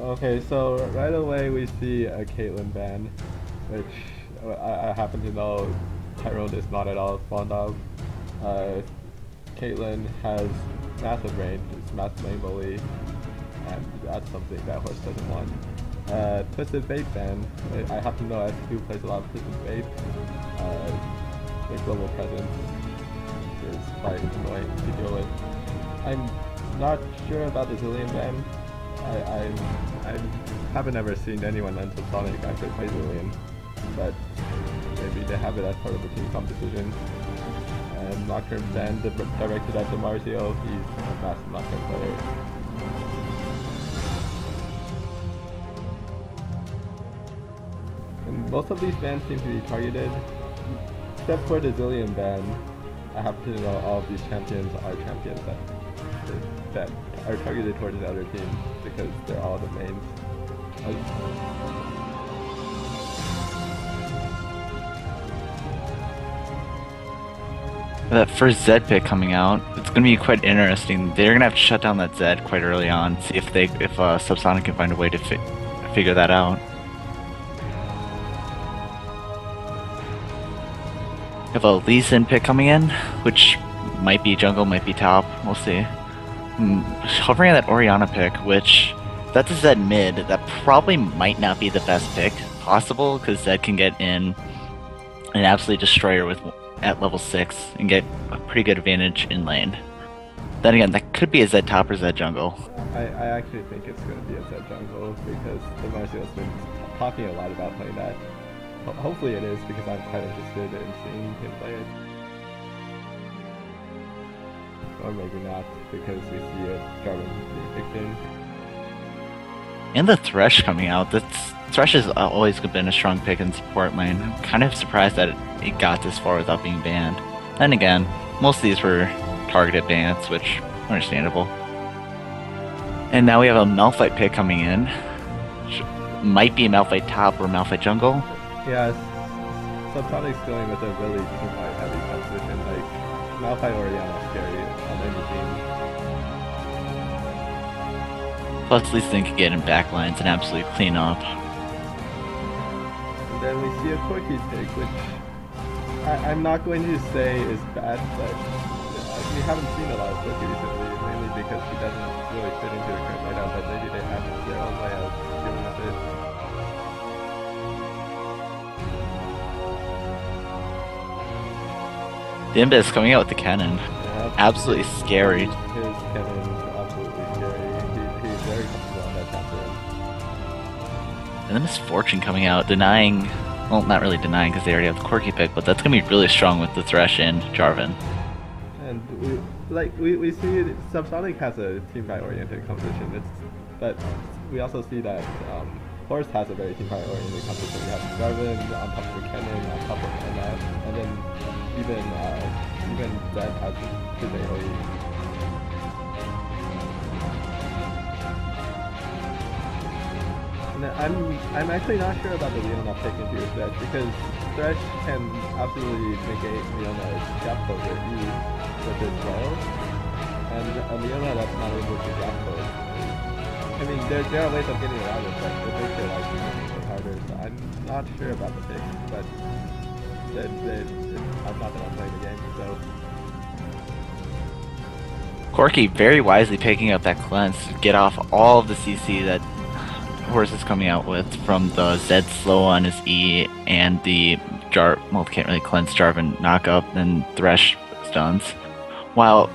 Okay, so right away we see a Caitlyn ban, which I happen to know Tyrone is not at all fond of. Uh, Caitlyn has massive range, it's massive lane bully, and that's something that Horse doesn't want. Twisted Fate ban, I happen to know S2 plays a lot of Twisted Fate. Their global presence is quite annoying to deal with. I'm not sure about the Zillion ban. I haven't ever seen anyone on Subsonic actually play Zillion, but maybe they have it as part of the team competition. And Nocturne ban directed at DeMarzio, he's a massive Nocturne player. And most of these bans seem to be targeted, except for the Zillion ban. I happen to know all of these champions are champions that are targeted towards the other team because they're all the mains. That first Zed pick coming out, it's gonna be quite interesting. They're gonna have to shut down that Zed quite early on, see if Subsonic can find a way to figure that out. Have a Lee Sin pick coming in, which might be jungle, might be top, we'll see. Hovering at that Orianna pick, which that's a Zed mid, that probably might not be the best pick possible, because Zed can get in an absolute destroyer at level 6 and get a pretty good advantage in lane. Then again, that could be a Zed top or Zed jungle. I actually think it's going to be a Zed jungle because DeMarzio's been talking a lot about playing that. Hopefully it is, because I'm quite interested in seeing him play it. Or maybe not, because we see a Jarvan being picked in. And the Thresh coming out. Thresh has always been a strong pick in support lane. I'm kind of surprised that it got this far without being banned. Then again, most of these were targeted bans, which understandable. And now we have a Malphite pick coming in. Might be a Malphite top or Malphite jungle. Yeah, Subsonic's going with a really team fight heavy composition. Like, Malphite Orianna scary on any team. Plus, at least they can get in backlines and absolutely clean up. And then we see a Corki pick, which I'm not going to say is bad, but we haven't seen a lot of Corki recently, mainly because he doesn't really fit into the current layout, but maybe they have their own way of dealing with it. The Imbis coming out with the cannon. Yeah, absolutely scary. His cannon is absolutely scary. He's very comfortable on that champion. And then Misfortune coming out, denying, well, not really denying because they already have the Quirky pick, but that's going to be really strong with the Thresh and Jarvan. And we see Subsonic has a team fight oriented composition, but we also see that HORS has a very team fight oriented composition. We have Jarvan on top of the cannon, on top of MF, and then even Zed has his AoE. And I'm actually not sure about the Leona pick into Zed, because Thresh can absolutely negate Leona's gap closer E with his bow, and a Leona that's not able to gap close. I mean, there are ways of getting around it, but it makes your life significantly harder, so I'm not sure about the pick, but I'm not the one playing the game, so... Corky very wisely picking up that cleanse to get off all of the CC that Horse is coming out with from the Zed slow on his E and the well, can't really cleanse Jarvan knock up and Thresh stuns. While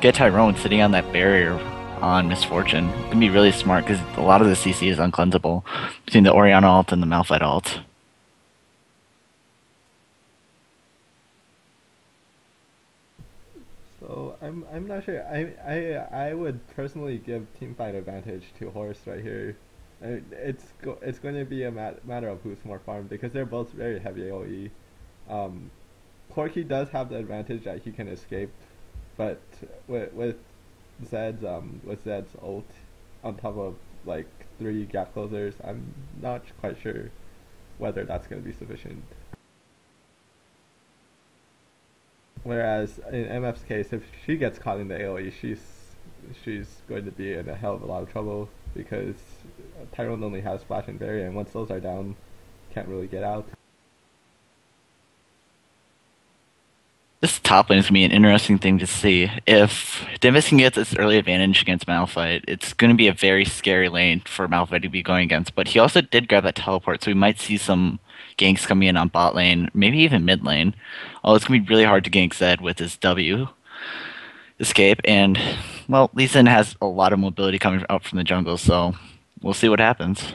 get Tyrone sitting on that barrier on Misfortune can be really smart because a lot of the CC is uncleansable between the Orianna ult and the Malphite ult. So I'm not sure. I would personally give teamfight advantage to Horse right here. It's going to be a matter of who's more farmed, because they're both very heavy AoE. Corky does have the advantage that he can escape, but with Zed's ult on top of like 3 gap closers, I'm not quite sure whether that's going to be sufficient. Whereas in MF's case, if she gets caught in the AoE, she's she's going to be in a hell of a lot of trouble because Tyrone only has Splash and Barrier, and once those are down, can't really get out. This top lane is going to be an interesting thing to see. If Divis can get this early advantage against Malphite, it's going to be a very scary lane for Malphite to be going against. But he also did grab that teleport, so we might see some ganks coming in on bot lane, maybe even mid lane. Oh, it's going to be really hard to gank Zed with his W escape. And, well, Lee Sin has a lot of mobility coming out from the jungle, so we'll see what happens.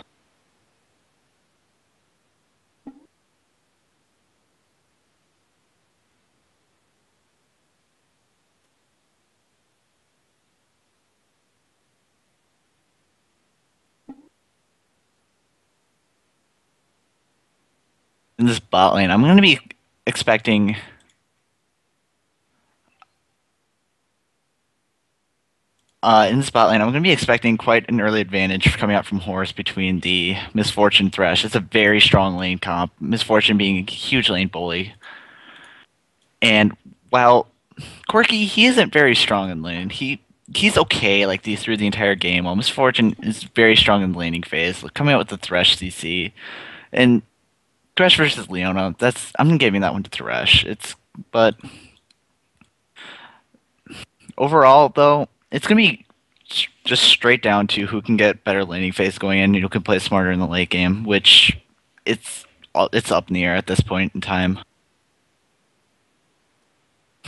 In this bot lane, I'm going to be expecting in this bot lane, I'm going to be expecting quite an early advantage coming out from HORS between the Misfortune Thresh. It's a very strong lane comp, Misfortune being a huge lane bully. And while Quirky, he isn't very strong in lane. He's okay like through the entire game. While Misfortune is very strong in the laning phase, like, coming out with the Thresh CC. And Thresh versus Leona, I'm giving that one to Thresh. But overall though, it's gonna be just straight down to who can get better laning phase going in, who can play smarter in the late game, which it's it's up in the air at this point in time.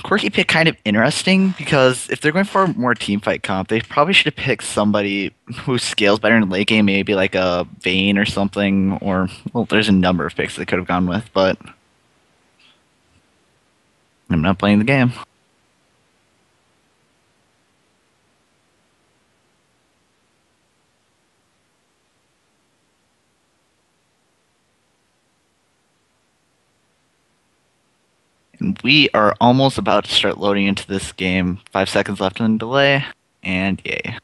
Quirky pick kind of interesting because if they're going for a more team fight comp, they probably should have picked somebody who scales better in the late game, maybe like a Vayne or something, or well, there's a number of picks they could have gone with, but I'm not playing the game. And we are almost about to start loading into this game. 5 seconds left in the delay, and yay.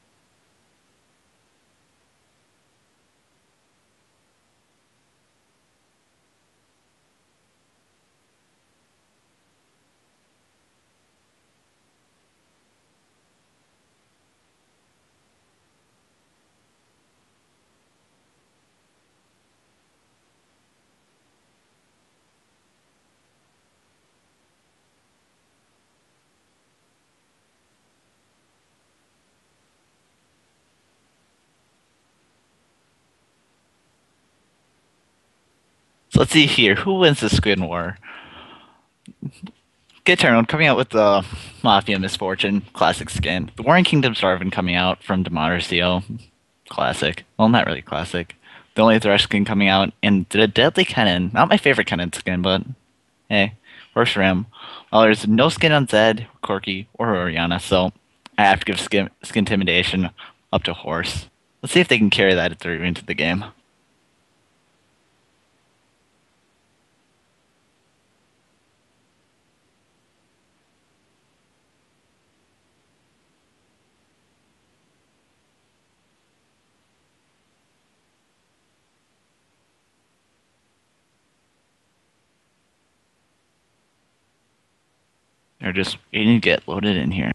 So let's see here. Who wins the Squid War? Get Tyrone coming out with the Mafia Misfortune classic skin. The Warring Kingdoms Darvin coming out from Demonercio. Classic. Well, not really classic. The only Thresh skin coming out, and the Deadly Kennen. Not my favorite Kennen skin, but hey, works for him. Well, there's no skin on Zed, Corki, or Oriana, so I have to give skin Intimidation up to Horse. Let's see if they can carry that through into the game. They're just waiting to get loaded in here.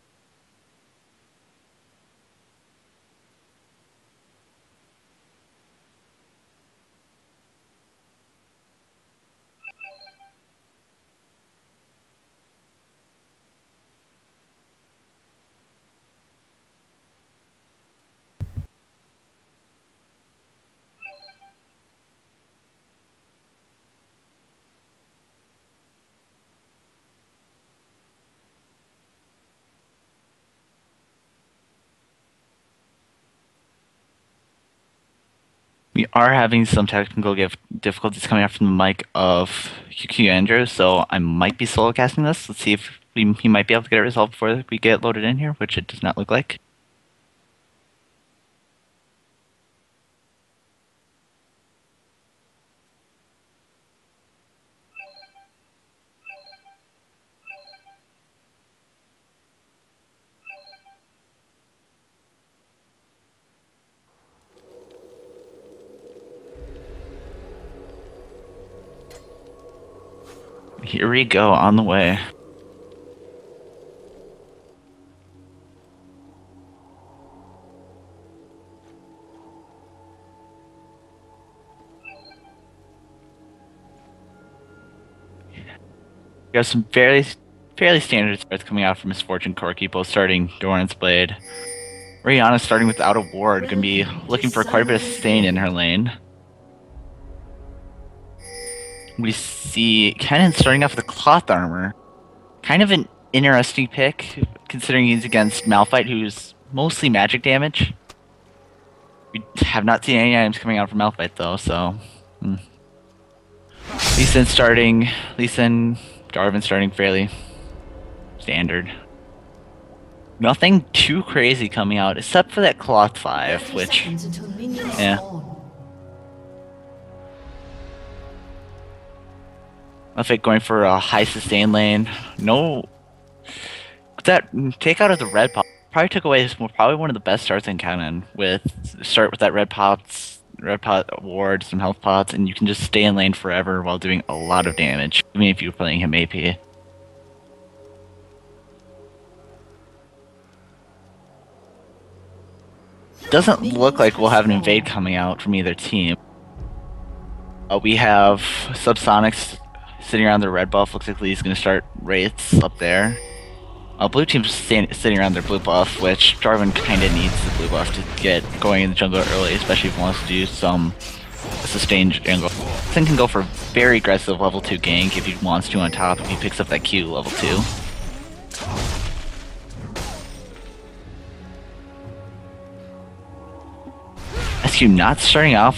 We are having some technical difficulties coming out from the mic of QQ Andrew, so I might be solo casting this. Let's see if he might be able to get it resolved before we get loaded in here, which it does not look like. Here we go, on the way. We have some fairly standard starts coming out from Misfortune Corky, both starting Doran's Blade. Rihanna starting without a ward, gonna be looking for quite a bit of sustain in her lane. We see Kennen starting off with a cloth armor. Kind of an interesting pick, considering he's against Malphite, who's mostly magic damage. We have not seen any items coming out from Malphite though, so... Lee Sin, Jarvan starting fairly standard. Nothing too crazy coming out, except for that Cloth 5, which... yeah. Malphite going for a high sustain lane. No... That takeout of the red pop probably took away probably one of the best starts in Kennen. Start with that red pot ward, some health pots, and you can just stay in lane forever while doing a lot of damage, even if you're playing him AP. Doesn't look like we'll have an invade coming out from either team. We have Subsonic sitting around their red buff. Looks like Lee's going to start Wraiths up there. Blue team's sitting around their blue buff, which Jarvan kind of needs the blue buff to get going in the jungle early, especially if he wants to do some sustained jungle. Sin can go for very aggressive level 2 gank if he wants to on top, if he picks up that Q level 2. SQ not starting off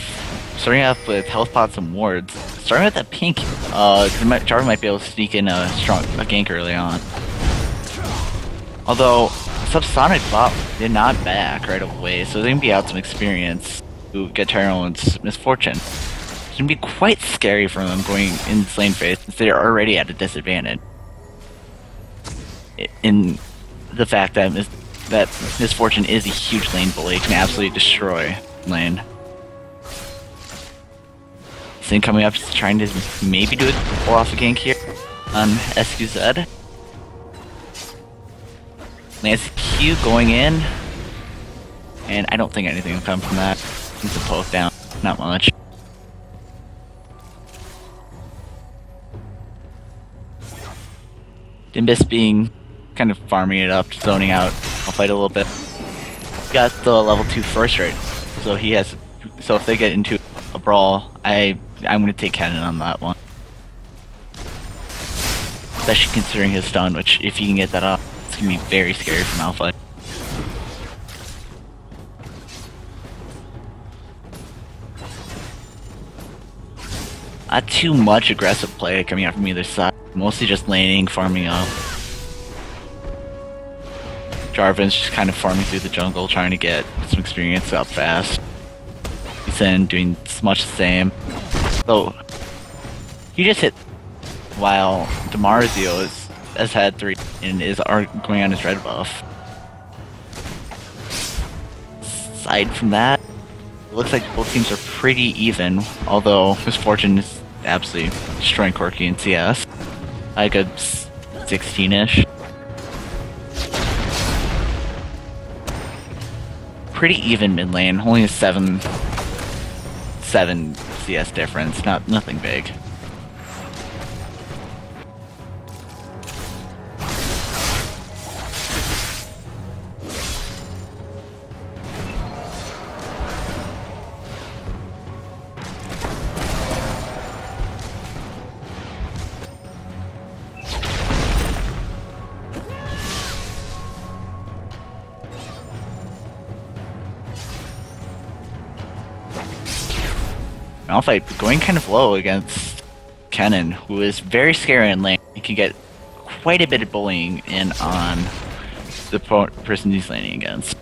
with health pots and wards. Starting with that pink, Jarvan might be able to sneak in a gank early on. Although, Subsonic bot did not back right away, so they're going to be out some experience to get Tyrant's Misfortune. It's going to be quite scary for them going in this lane phase, since they're already at a disadvantage. In the fact that Misfortune is a huge lane bully, it can absolutely destroy lane. Sin coming up, trying to maybe pull off a gank here on SQZ. Lance Q going in, and I don't think anything will come from that. He's a poke down, not much. Dimbus being kind of farming it up, zoning out. I'll fight a little bit. Got the level 2 first rate, so he has. So if they get into a brawl, I'm gonna take Kennen on that one. Especially considering his stun, which if he can get that off, it's gonna be very scary for Malphite. Not too much aggressive play coming out from either side. Mostly just laning, farming up. Jarvan's just kind of farming through the jungle, trying to get some experience up fast. He's in doing much the same. So he just hit while Demarzio has had 3 and is going on his red buff. Aside from that, it looks like both teams are pretty even, although Misfortune is absolutely destroying Corky in CS. Like a 16-ish. Pretty even mid lane, only a 7 CS difference, nothing big. Malphite going kind of low against Kennen, who is very scary in lane. He can get quite a bit of bullying in on the person he's laning against.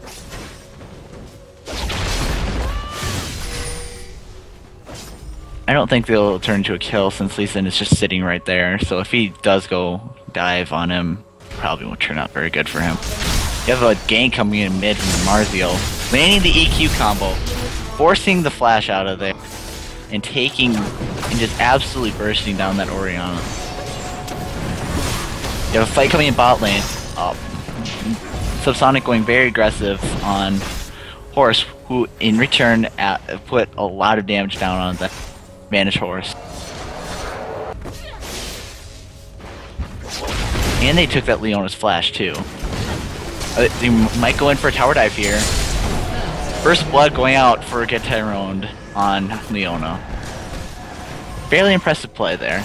I don't think they'll turn into a kill since Lee Sin is just sitting right there, so if he does go dive on him, probably won't turn out very good for him. You have a gank coming in mid from Marzio, landing the EQ combo, forcing the flash out of there, and just absolutely bursting down that Orianna. You have a fight coming in bot lane. Subsonic going very aggressive on HORS, who in return put a lot of damage down on the managed HORS. And they took that Leona's flash too. They might go in for a tower dive here. First blood going out for Get Tyrone on Leona. Fairly impressive play there.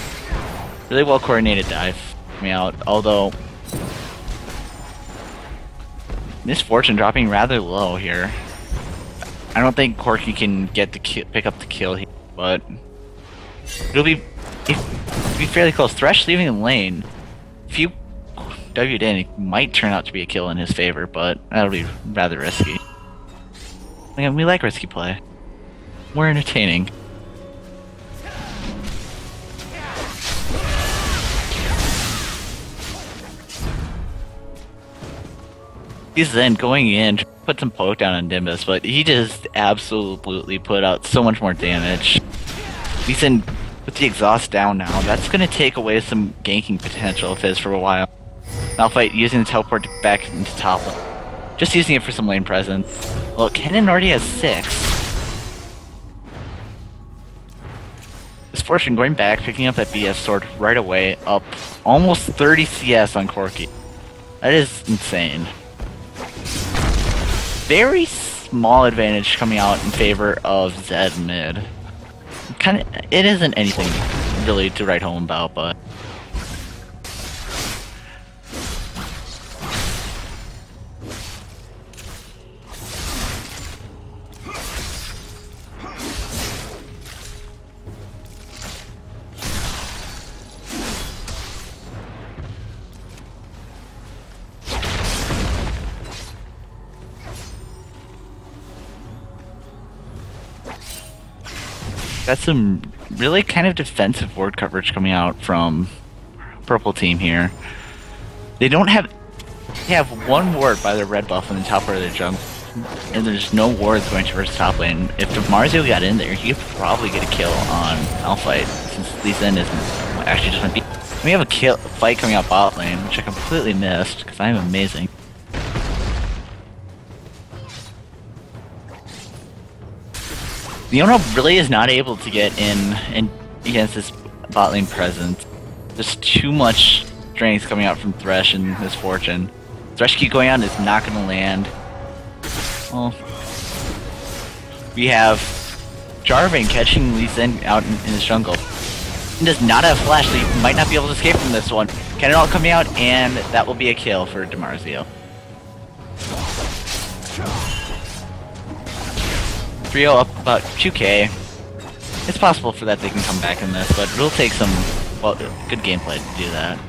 Really well coordinated dive coming out, although Misfortune dropping rather low here. I don't think Corki can get the pick up the kill here, but it'll be fairly close. Thresh leaving the lane. If you W'd in, it might turn out to be a kill in his favor, but that'll be rather risky. Again, we like risky play. We're entertaining. He's then going in to put some poke down on Nimbus, but he just absolutely put out so much more damage. He's in with the exhaust down now. That's going to take away some ganking potential of his for a while. Malphite using the teleport back into top lane. Just using it for some lane presence. Well, Kennen already has 6. Misfortune going back, picking up that BS sword right away, up almost 30 CS on Corki. That is insane. Very small advantage coming out in favor of Zed mid. It isn't anything really to write home about, but got some really kind of defensive ward coverage coming out from purple team here. They have one ward by their red buff in the top part of their jungle, and there's no wards going towards top lane. If DeMarzio got in there, he could probably get a kill on Malphite, since Lee Sin isn't actually just gonna be. We have a fight coming out bot lane, which I completely missed because I'm amazing. Leona really is not able to get in against this bot lane presence. There's too much strength coming out from Thresh and Misfortune. Thresh keep going on is not going to land. Well, we have Jarvan catching Lee Sin out in his jungle. He does not have flash, so he might not be able to escape from this one. Cannonball coming out, and that will be a kill for DeMarzio. 3-0 up about 2k. It's possible for that they can come back in this, but it'll take some, well, good gameplay to do that.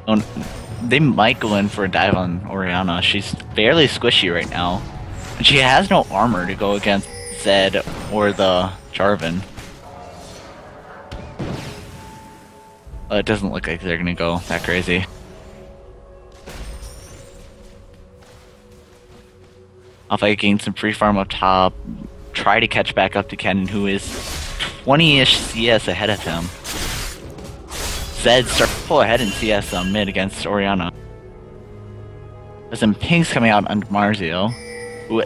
Oh, they might go in for a dive on Orianna. She's fairly squishy right now. And she has no armor to go against Zed or the Jarvan. It doesn't look like they're gonna go that crazy. Malphite gain some free farm up top. Try to catch back up to Kennen, who is 20-ish CS ahead of him. Zed starts to pull ahead in CS on mid against Orianna. There's some pings coming out on Marzio.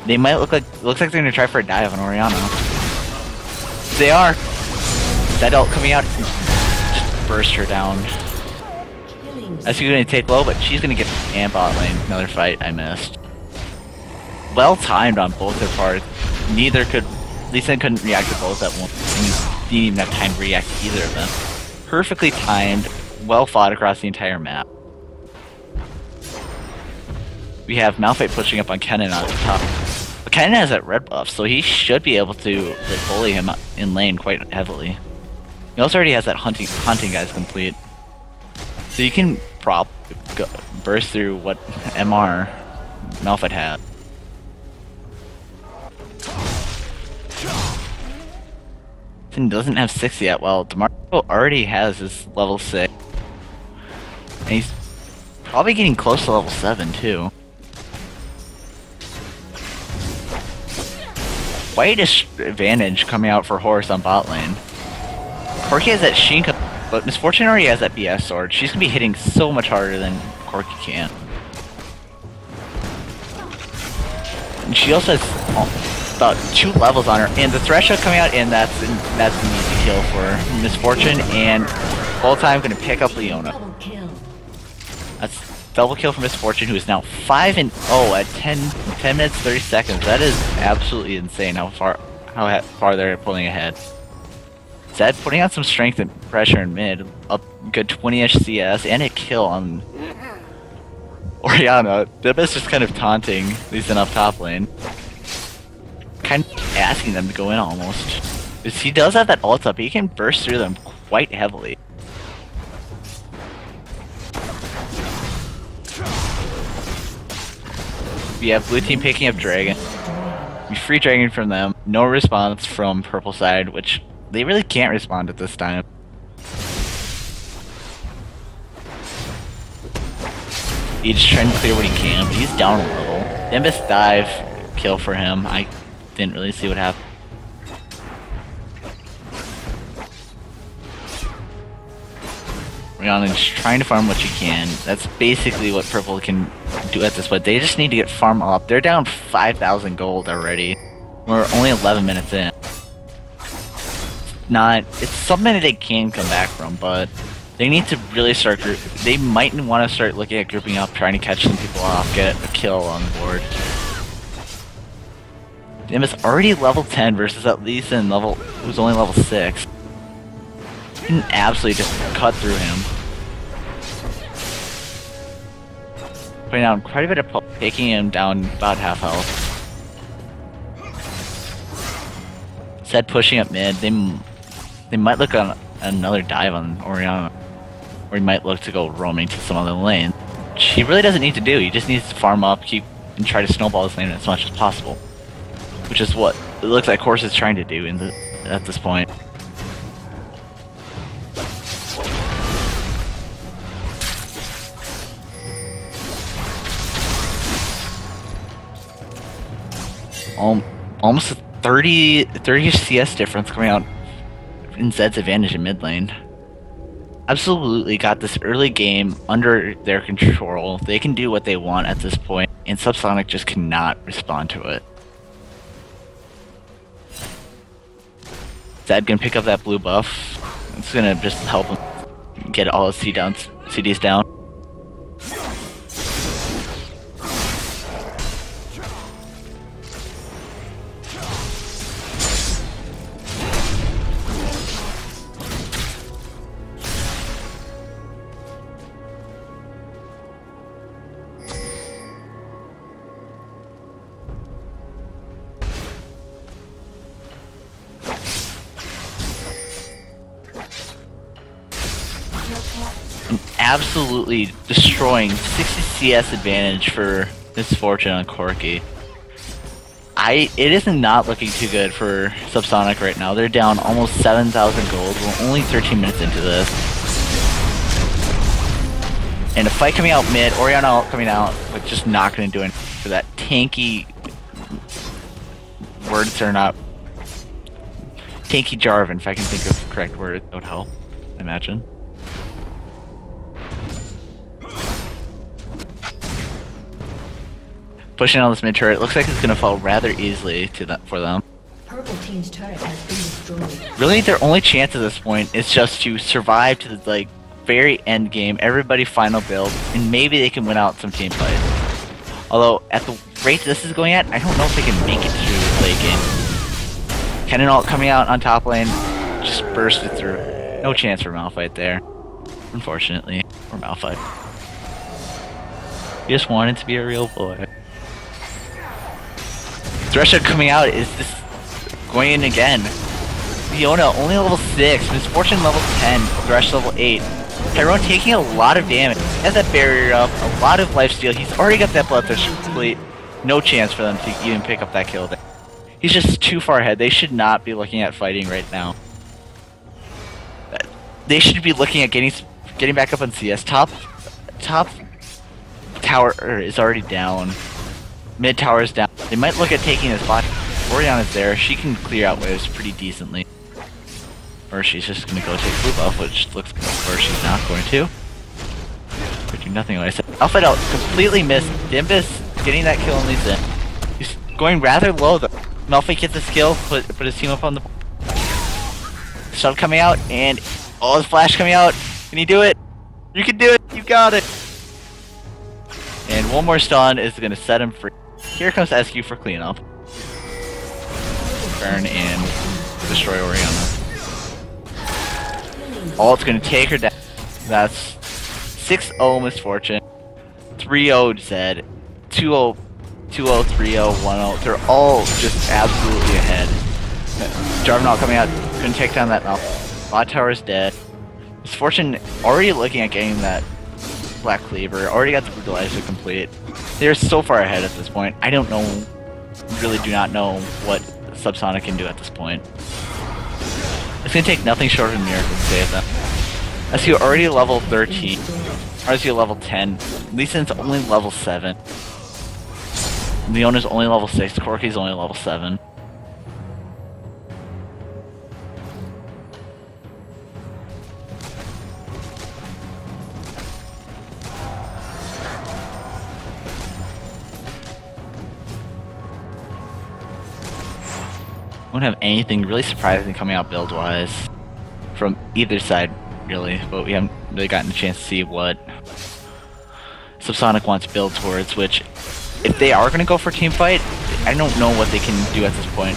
They might looks like they're gonna try for a dive on Orianna. They are. Zed ult coming out. Burst her down. That's gonna take low, but she's gonna get and bot lane. Another fight I missed. Well timed on both their parts. Neither could. Lee Sin couldn't react to both at once. And he didn't even have time to react to either of them. Perfectly timed, well fought across the entire map. We have Malphite pushing up on Kennen on the top. But Kennen has that red buff, so he should be able to bully him in lane quite heavily. He also already has that hunting guys complete. So you can burst through what MR Malphite had. And doesn't have 6 yet. Well, DeMarco already has his level 6. And he's probably getting close to level 7 too. Quite a advantage coming out for HORS on bot lane. Corki has that Shinka, but Misfortune already has that BS sword. She's gonna be hitting so much harder than Corki can. And she also has about 2 levels on her, and the threshold coming out, and that's an easy kill for Misfortune, and full time gonna pick up Leona. That's double kill for Misfortune, who is now 5-0 at 10 minutes 30 seconds. That is absolutely insane how far they're pulling ahead. Zed putting on some strength and pressure in mid, up good 20-ish CS, and a kill on Orianna. Dibba's just kind of taunting Lee Sin up top lane. Kind of asking them to go in almost. Because he does have that ult up, he can burst through them quite heavily. We have blue team picking up Dragon. We free Dragon from them. No response from purple side, which they really can't respond at this time. He's just trying to clear what he can, but he's down a little. Nimbus dive, kill for him. I didn't really see what happened. Rihanna's trying to farm what she can. That's basically what purple can do at this point. They just need to get farm up. They're down 5,000 gold already. We're only 11 minutes in. It's something that they can come back from, but they need to really start they might want to start looking at grouping up, trying to catch some people off, get a kill on the board. Dim is already level 10 versus at least in level who's only level 6. You can absolutely just cut through him. Putting down quite a bit of taking him down about half health. Zed pushing up mid. They might look on another dive on Orianna, or he might look to go roaming to some other lane. Which he really doesn't need to do. He just needs to farm up, and try to snowball his lane as much as possible, which is what it looks like HORS is trying to do at this point. Almost a 30 CS difference coming out in Zed's advantage in mid lane. Absolutely got this early game under their control. They can do what they want at this point, and Subsonic just cannot respond to it. Zed can pick up that blue buff. It's gonna just help him get all his CDs down. Absolutely destroying 60 CS advantage for Misfortune on Corki. It is not looking too good for Subsonic right now. They're down almost 7,000 gold. We're only 13 minutes into this. And a fight coming out mid, Orianna coming out, but just not going to do anything for that tanky... Words are not... Tanky Jarvan, if I can think of the correct word, that would help, I imagine. Pushing on this mid turret, looks like it's gonna fall rather easily for them. Purple team's turret has been destroyed. Really, their only chance at this point is just to survive to the very end game, everybody final build, and maybe they can win out some team fights. Although at the rate this is going at, I don't know if they can make it through the late game. Cannon ult coming out on top lane, just bursted through. No chance for Malphite there, unfortunately, for Malphite. He just wanted to be a real boy. Threshold coming out is just going in again. Leona only level 6, Misfortune level 10, Thresh level 8. Tyrone taking a lot of damage. He has that barrier up, a lot of lifesteal. He's already got that Bloodthirst complete. No chance for them to even pick up that kill there. He's just too far ahead. They should not be looking at fighting right now. They should be looking at getting back up on CS. Top tower is already down. Mid tower is down. They might look at taking this bot. Orianna's there. She can clear out waves pretty decently. Or she's just going to go take blue buff, which looks or she's not going to. But do nothing like I said. Alpha out completely missed. Dimbus getting that kill on Lee Sin. He's going rather low though. Malphite gets the skill, put his team up on the shuttle coming out, and oh, the flash coming out. Can you do it? You can do it. You got it. And one more stun is gonna set him free. Here comes SQ for cleanup. Burn and destroy Oriana. All it's gonna take her down. That's 6-0 Misfortune, 3-0 Zed, 2-0, 2-0, 3-0, 1-0. They're all just absolutely ahead. Jarvanal coming out, couldn't take down that Malphite. Bot tower is dead. Misfortune already looking at getting that Black Cleaver, already got the Brutalizer complete. They're so far ahead at this point. I don't know, really do not know what Subsonic can do at this point. It's gonna take nothing short of a miracle to save them. SQ already level 13, RSU level 10, Lee Sin's only level 7. Leona's only level 6, Corki's only level 7. Won't have anything really surprising coming out build-wise from either side, really, but we haven't really gotten a chance to see what Subsonic wants to build towards, which, if they are going to go for team fight, I don't know what they can do at this point.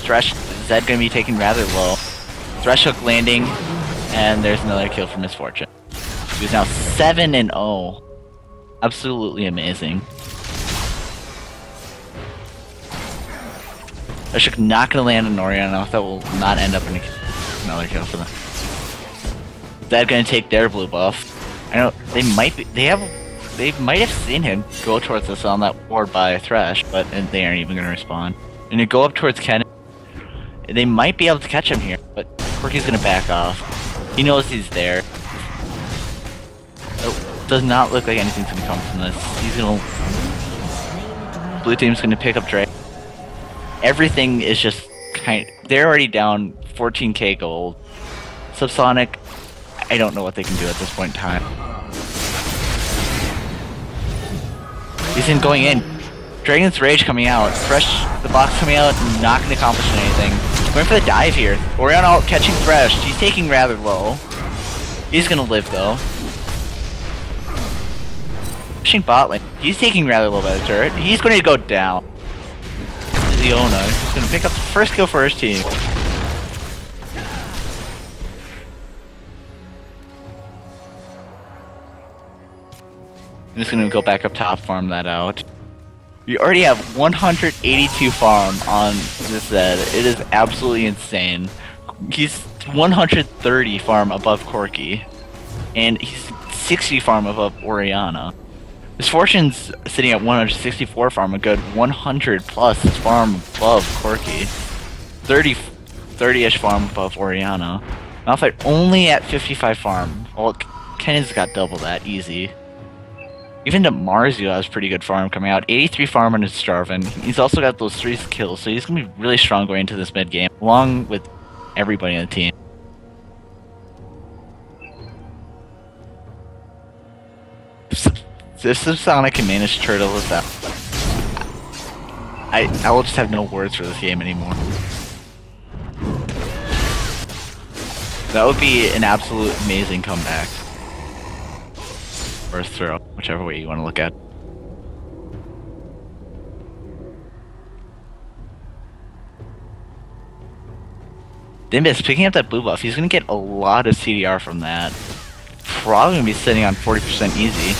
Thresh, Zed going to be taken rather low. Thresh hook landing, and there's another kill for Misfortune. He's now 7-0. Absolutely amazing. Thresh not going to land on Oriana, that will not end up in another kill for them. Zed going to take their blue buff. I know they might have seen him go towards us on that ward by Thresh, but they aren't even going to respond. And you go up towards Ken. They might be able to catch him here, but Quirky's going to back off. He knows he's there. Oh, does not look like anything's going to come from this. He's going to... Blue team's going to pick up Drake. Everything is just they're already down 14k gold. Subsonic, I don't know what they can do at this point in time. He's in going in. Dragon's Rage coming out. Thresh, the box coming out, not going to accomplish anything. Going for the dive here. Oriana catching Thresh. He's taking rather low. He's going to live though. Pushing bot lane. He's taking rather low by the turret. He's going to go down. Leona is going to pick up the first kill for his team. I'm just going to go back up top, farm that out. We already have 182 farm on this Zed. It is absolutely insane. He's 130 farm above Corki. And he's 60 farm above Oriana. Misfortune's sitting at 164 farm, a good 100 plus farm above Corki. 30-ish farm above Oriana. Malphite only at 55 farm. Well, Kennan's got double that, easy. Even to Marzio has pretty good farm coming out. 83 farm on his Starvin. He's also got those 3 kills, so he's going to be really strong going into this mid game, along with everybody on the team. If Subsonic can manage to turtle this out, I will just have no words for this game anymore. That would be an absolute amazing comeback. Or throw, whichever way you want to look at. Dimbus picking up that blue buff, he's going to get a lot of CDR from that. Probably going to be sitting on 40% easy.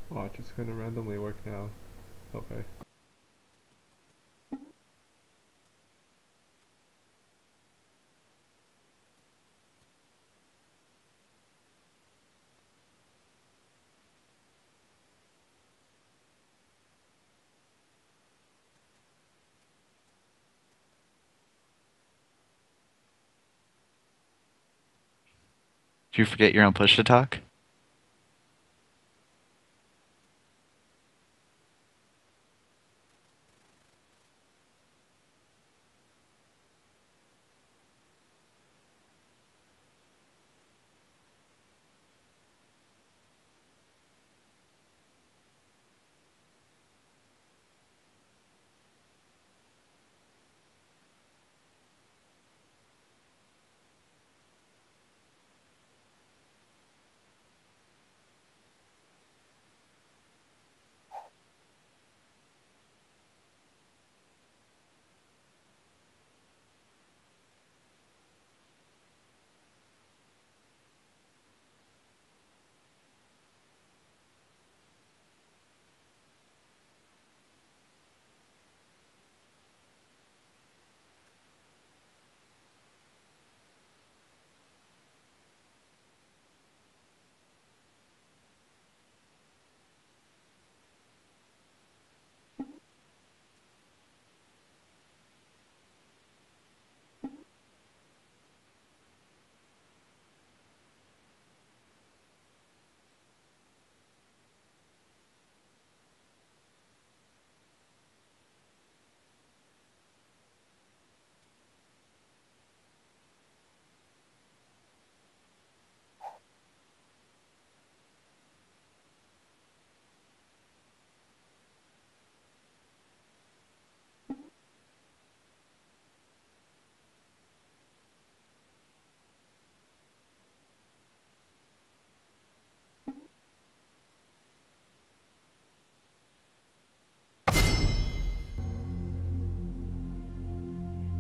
Oh, it's just gonna randomly work now. Okay. Did you forget you're on push to talk?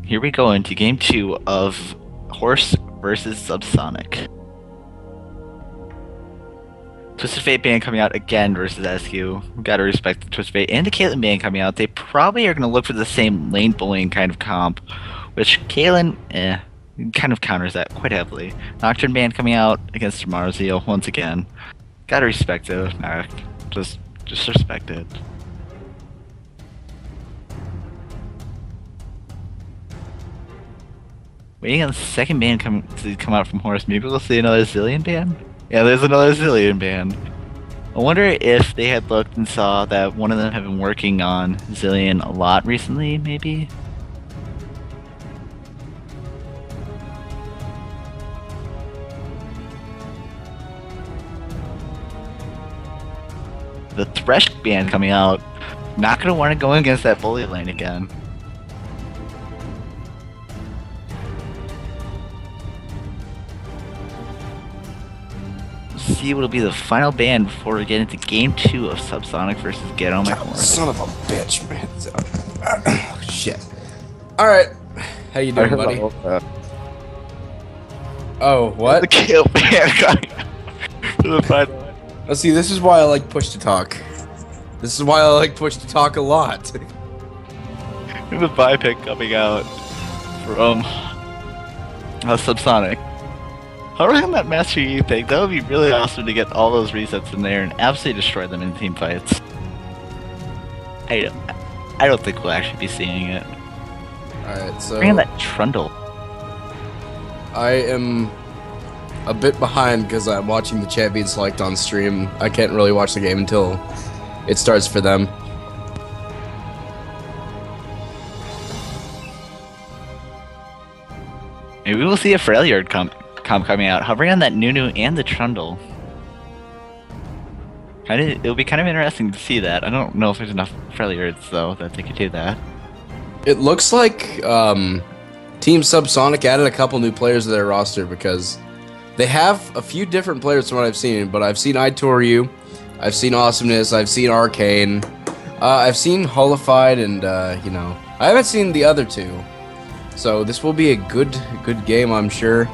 Here we go into game 2 of HORS versus Subsonic. Twisted Fate band coming out again versus SQ. Gotta respect the Twisted Fate and the Caitlyn band coming out. They probably are gonna look for the same lane bullying kind of comp, which Caitlyn, kind of counters that quite heavily. Nocturne band coming out against Marzio once again. Gotta respect it. Just respect it. Waiting on the second band to come out from HORS. Maybe we'll see another Zillion band? Yeah, there's another Zillion band. I wonder if they had looked and saw that one of them had been working on Zillion a lot recently, maybe? The Thresh band coming out. Not gonna want to go against that bully lane again. See what'll be the final band before we get into game 2 of Subsonic versus Get On My Horn. Son of a bitch, man. Shit. Alright. How you doing, buddy? Oh, what? The kill band to the final. Let's see, this is why I like push to talk. This is why I like push to talk a lot. The buy pick coming out from Subsonic. However, on that Master Yi pick, that would be really awesome to get all those resets in there and absolutely destroy them in team fights. I don't think we'll actually be seeing it. Alright, so... Bring in that Trundle. I am a bit behind because I'm watching the chat being select on stream. I can't really watch the game until it starts for them. Maybe we'll see a Freljord comp coming out, hovering on that Nunu and the Trundle. It'll be kind of interesting to see that. I don't know if there's enough Freljords though that they could do that. It looks like Team Subsonic added a couple new players to their roster because they have a few different players from what I've seen, but I've seen Itoryu, I've seen Awesomeness, I've seen Arcane, I've seen Holified, and you know, I haven't seen the other two. So this will be a good game, I'm sure.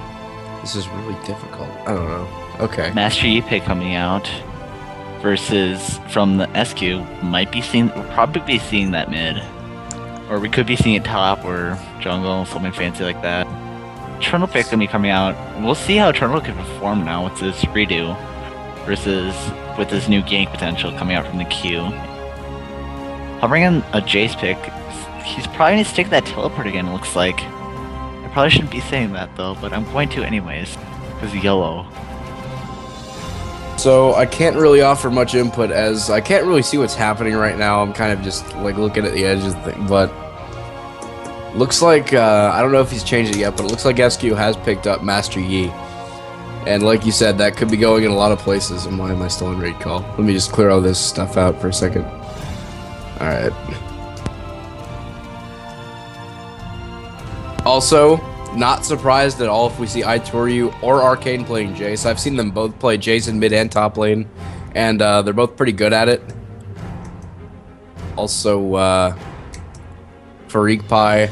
This is really difficult. I don't know. Okay. Master Yi pick coming out versus from the SQ might be seeing, we'll probably be seeing that mid. Or we could be seeing it top or jungle, something fancy like that. Trundle pick gonna be coming out. We'll see how Trundle can perform now with this redo versus with this new gank potential coming out from the Q. Hovering on a Jace pick, he's probably gonna stick that teleport again, it looks like. I probably shouldn't be saying that though, but I'm going to anyways, because yellow. So I can't really offer much input as I can't really see what's happening right now. I'm kind of just like looking at the edges of the thing, but looks like I don't know if he's changed it yet, but it looks like SQ has picked up Master Yi. And like you said, that could be going in a lot of places. And why am I still in raid call? Let me just clear all this stuff out for a second. Alright. Also, not surprised at all if we see Itoriu or Arcane playing Jace. I've seen them both play Jace in mid and top lane, and they're both pretty good at it. Also, Farik Pai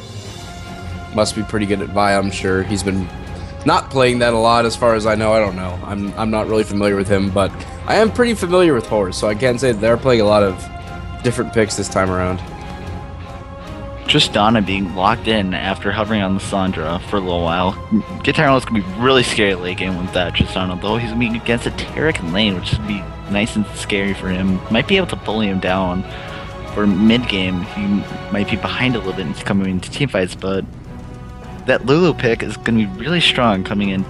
must be pretty good at Vi, I'm sure. He's been not playing that a lot as far as I know. I don't know. I'm not really familiar with him, but I am pretty familiar with HORS, so I can say they're playing a lot of different picks this time around. Tristana being locked in after hovering on the Sandra for a little while. Gitarro's gonna be really scary late game with that Tristana, though he's gonna be against a Taric in lane, which would be nice and scary for him. Might be able to bully him down for mid game. He might be behind a little bit and coming into team fights, but that Lulu pick is gonna be really strong coming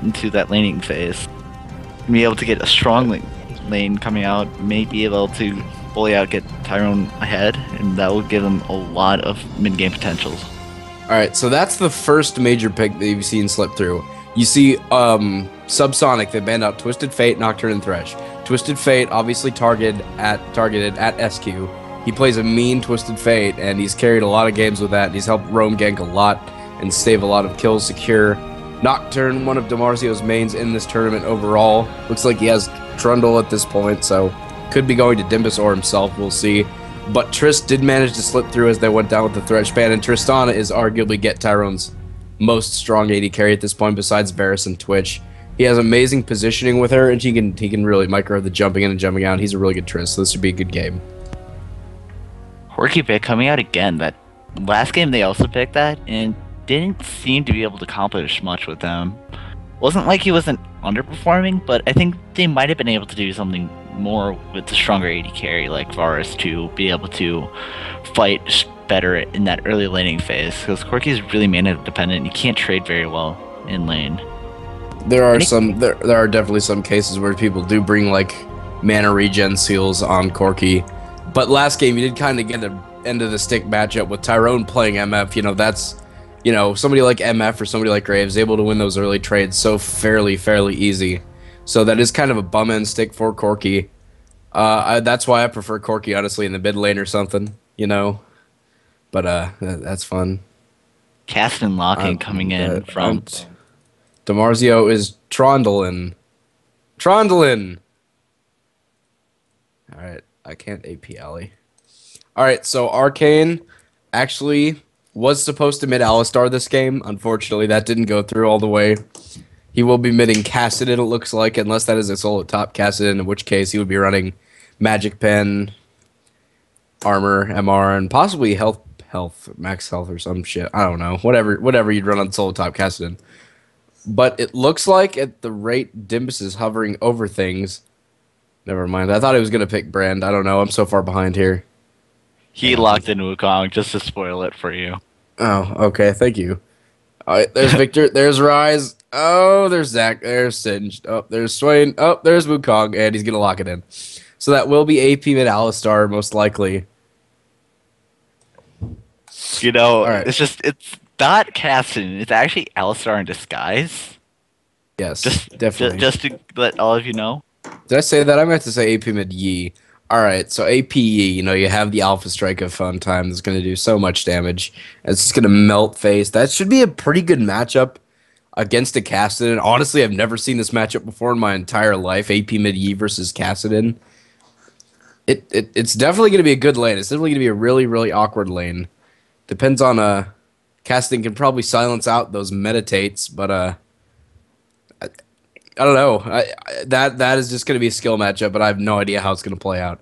into that laning phase. Gonna be able to get a strong lane coming out, may be able to bully out, get Tyrone ahead, and that will give him a lot of mid-game potentials. Alright, so that's the first major pick that you've seen slip through. You see Subsonic, they banned out Twisted Fate, Nocturne, and Thresh. Twisted Fate obviously targeted at SQ. He plays a mean Twisted Fate, and he's carried a lot of games with that, and he's helped roam gank a lot and save a lot of kills secure. Nocturne, one of DeMarzio's mains in this tournament overall. Looks like he has Trundle at this point, so could be going to Dimbus or himself, we'll see. But Trist did manage to slip through as they went down with the Thresh ban, and Tristana is arguably Get Tyrone's most strong AD carry at this point besides Varus and Twitch. He has amazing positioning with her, and he can really micro the jumping in and jumping out. He's a really good Trist, so this should be a good game. Horky pick coming out again. That last game they also picked that, and didn't seem to be able to accomplish much with them. Wasn't like he wasn't underperforming, but I think they might have been able to do something more with the stronger AD carry like Varus to be able to fight better in that early laning phase, because Corki is really mana dependent and you can't trade very well in lane. There are definitely some cases where people do bring like mana regen seals on Corki, but last game you did kind of get an end of the stick matchup with Tyrone playing MF. You know, that's, you know, somebody like MF or somebody like Graves able to win those early trades so fairly easy. So that is kind of a bum end stick for Corki. That's why I prefer Corki, honestly, in the mid lane or something, you know. But that's fun. Cast and locking coming in from DeMarzio is Trondolin. Alright, I can't AP Alley. Alright, so Arcane actually was supposed to mid Alistar this game. Unfortunately, that didn't go through all the way. He will be midding Cassidon, it looks like, unless that is a solo top Cassidon, in which case he would be running Magic Pen, Armor, MR, and possibly health, max health or some shit. I don't know. Whatever you'd run on solo top Cassidon. But it looks like at the rate Dimbus is hovering over things. Never mind. I thought he was going to pick Brand. I don't know. I'm so far behind here. He locked in Wukong just to spoil it for you. Oh, okay. Thank you. All right, there's Victor. There's Rise. Oh, there's Zach. There's Singed. Oh, there's Swain. Oh, there's Wukong, and he's going to lock it in. So that will be AP mid Alistar, most likely. You know, right. it's not Cassidon. It's actually Alistar in disguise. Yes, definitely. Just to let all of you know. Did I say that? I meant to say AP mid Yi. Alright, so AP Yi, you know, you have the Alpha Strike of Fun Time that's going to do so much damage. It's just going to melt face. That should be a pretty good matchup against a Cassidon. Honestly, I've never seen this matchup before in my entire life. AP mid Yi versus Cassidon. It's definitely going to be a good lane. It's definitely going to be a really awkward lane. Depends on Cassidon can probably silence out those meditates, but I don't know. That is just going to be a skill matchup, but I have no idea how it's going to play out.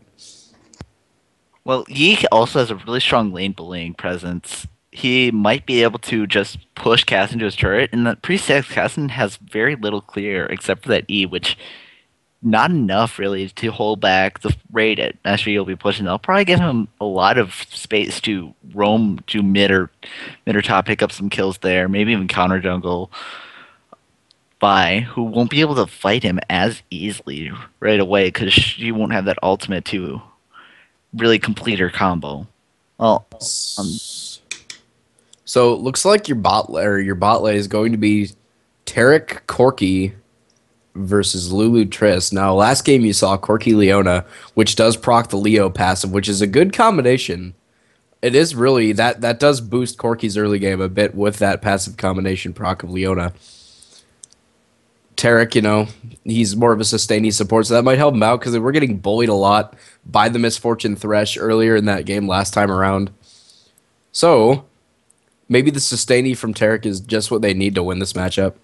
Well, Yi also has a really strong lane bullying presence. He might be able to just push Cass into his turret, and the pre-6 Casson has very little clear except for that E, which not enough really to hold back the rate at SG will be pushing. They'll probably give him a lot of space to roam to mid or top, pick up some kills there, maybe even counter jungle Vi, who won't be able to fight him as easily right away because she won't have that ultimate to really complete her combo. Well, so it looks like your bot lane is going to be Tarek Corki versus Lulu Triss. Now, last game you saw Corki Leona, which does proc the Leo passive, which is a good combination. It is really that does boost Corki's early game a bit with that passive combination proc of Leona. Tarek, he's more of a sustain. He supports, so that might help him out because we're getting bullied a lot by the Misfortune Thresh earlier in that game last time around. So maybe the sustainy from Tarek is just what they need to win this matchup.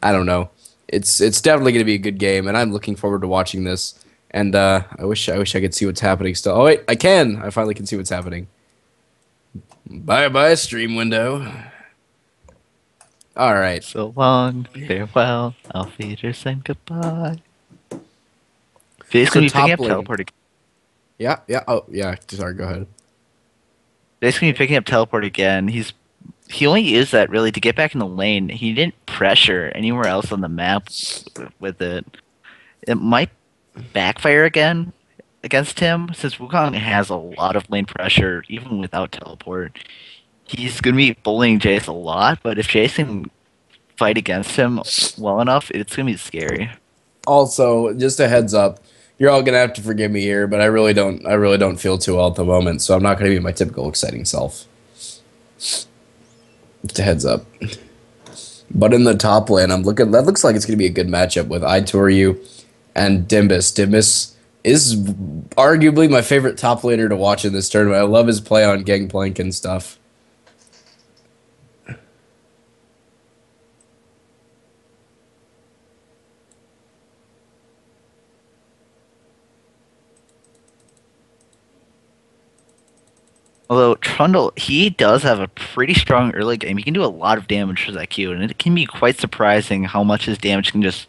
I don't know. It's definitely going to be a good game, and I'm looking forward to watching this. And I wish I could see what's happening still. Oh wait, I can. I finally can see what's happening. Bye stream window. All right. So long, farewell, auf Wiedersehen, goodbye. Basically, picking up teleport again. Yeah. Oh, yeah. Sorry, go ahead. Basically, picking up teleport again. He only used that really to get back in the lane. He didn't pressure anywhere else on the map with it. It might backfire again against him since Wukong has a lot of lane pressure even without teleport. He's going to be bullying Jace a lot, but if Jace can fight against him well enough, it's going to be scary. Also, just a heads up, you're all going to have to forgive me here, but I really don't feel too well at the moment, so I'm not going to be my typical exciting self. Just a heads up. But in the top lane, that looks like it's going to be a good matchup with Itoryu and Dimbus. Dimbus is arguably my favorite top laner to watch in this tournament. I love his play on Gangplank and stuff. Although Trundle, he does have a pretty strong early game. He can do a lot of damage for that Q, and it can be quite surprising how much his damage can just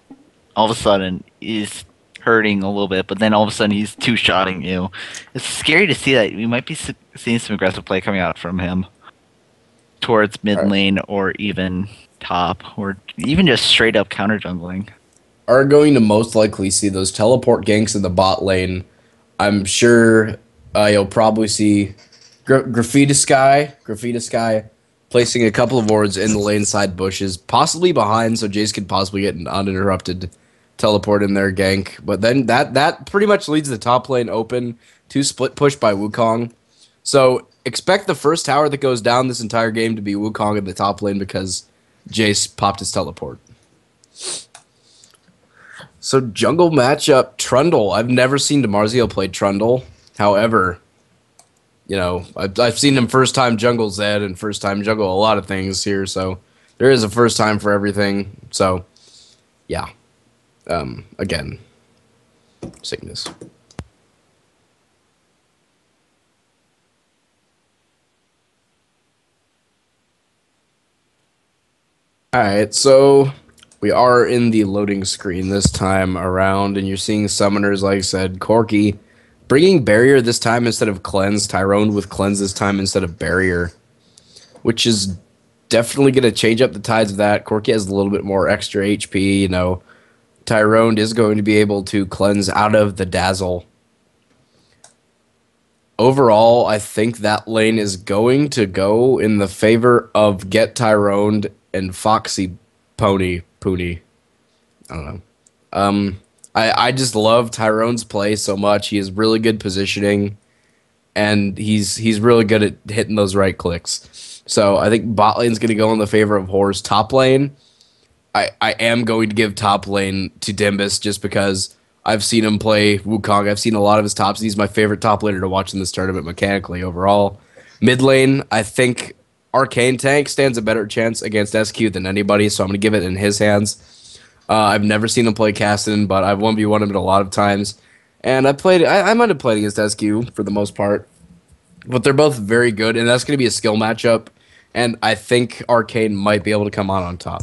all of a sudden is hurting a little bit, but then all of a sudden he's two-shotting you. It's scary to see that. We might be seeing some aggressive play coming out from him towards mid lane or even top, or even just straight up counter jungling. Are going to most likely see those teleport ganks in the bot lane. I'm sure you'll probably see Graffiti Sky placing a couple of wards in the lane side bushes, possibly behind, so Jace could possibly get an uninterrupted teleport in their gank. But then that pretty much leaves the top lane open to split push by Wukong. So expect the first tower that goes down this entire game to be Wukong in the top lane because Jace popped his teleport. So jungle matchup, Trundle. I've never seen DeMarzio play Trundle. However, I've seen him first time jungle Zed and first time jungle a lot of things here, so there is a first time for everything. So, yeah. Again, sickness. Alright, so we are in the loading screen this time around, and you're seeing summoners, like I said, Corki bringing Barrier this time instead of Cleanse, Tyrone with Cleanse this time instead of Barrier, which is definitely going to change up the tides of that. Corki has a little bit more extra HP, Tyrone is going to be able to cleanse out of the Dazzle. Overall, I think that lane is going to go in the favor of Get Tyrone and Foxy Pooney. I don't know. I just love Tyrone's play so much. He has really good positioning, and he's really good at hitting those right clicks. So I think bot lane's going to go in the favor of HORS. Top lane, I am going to give top lane to Dimbus just because I've seen him play Wukong. I've seen a lot of his tops. He's my favorite top laner to watch in this tournament mechanically overall. Mid lane, I think Arcane Tank stands a better chance against SQ than anybody, so I'm going to give it in his hands. I've never seen him play Caston, but I've 1v1 him a lot of times. And I might have played against SQ for the most part. But they're both very good, and that's going to be a skill matchup. And I think Arcane might be able to come on top.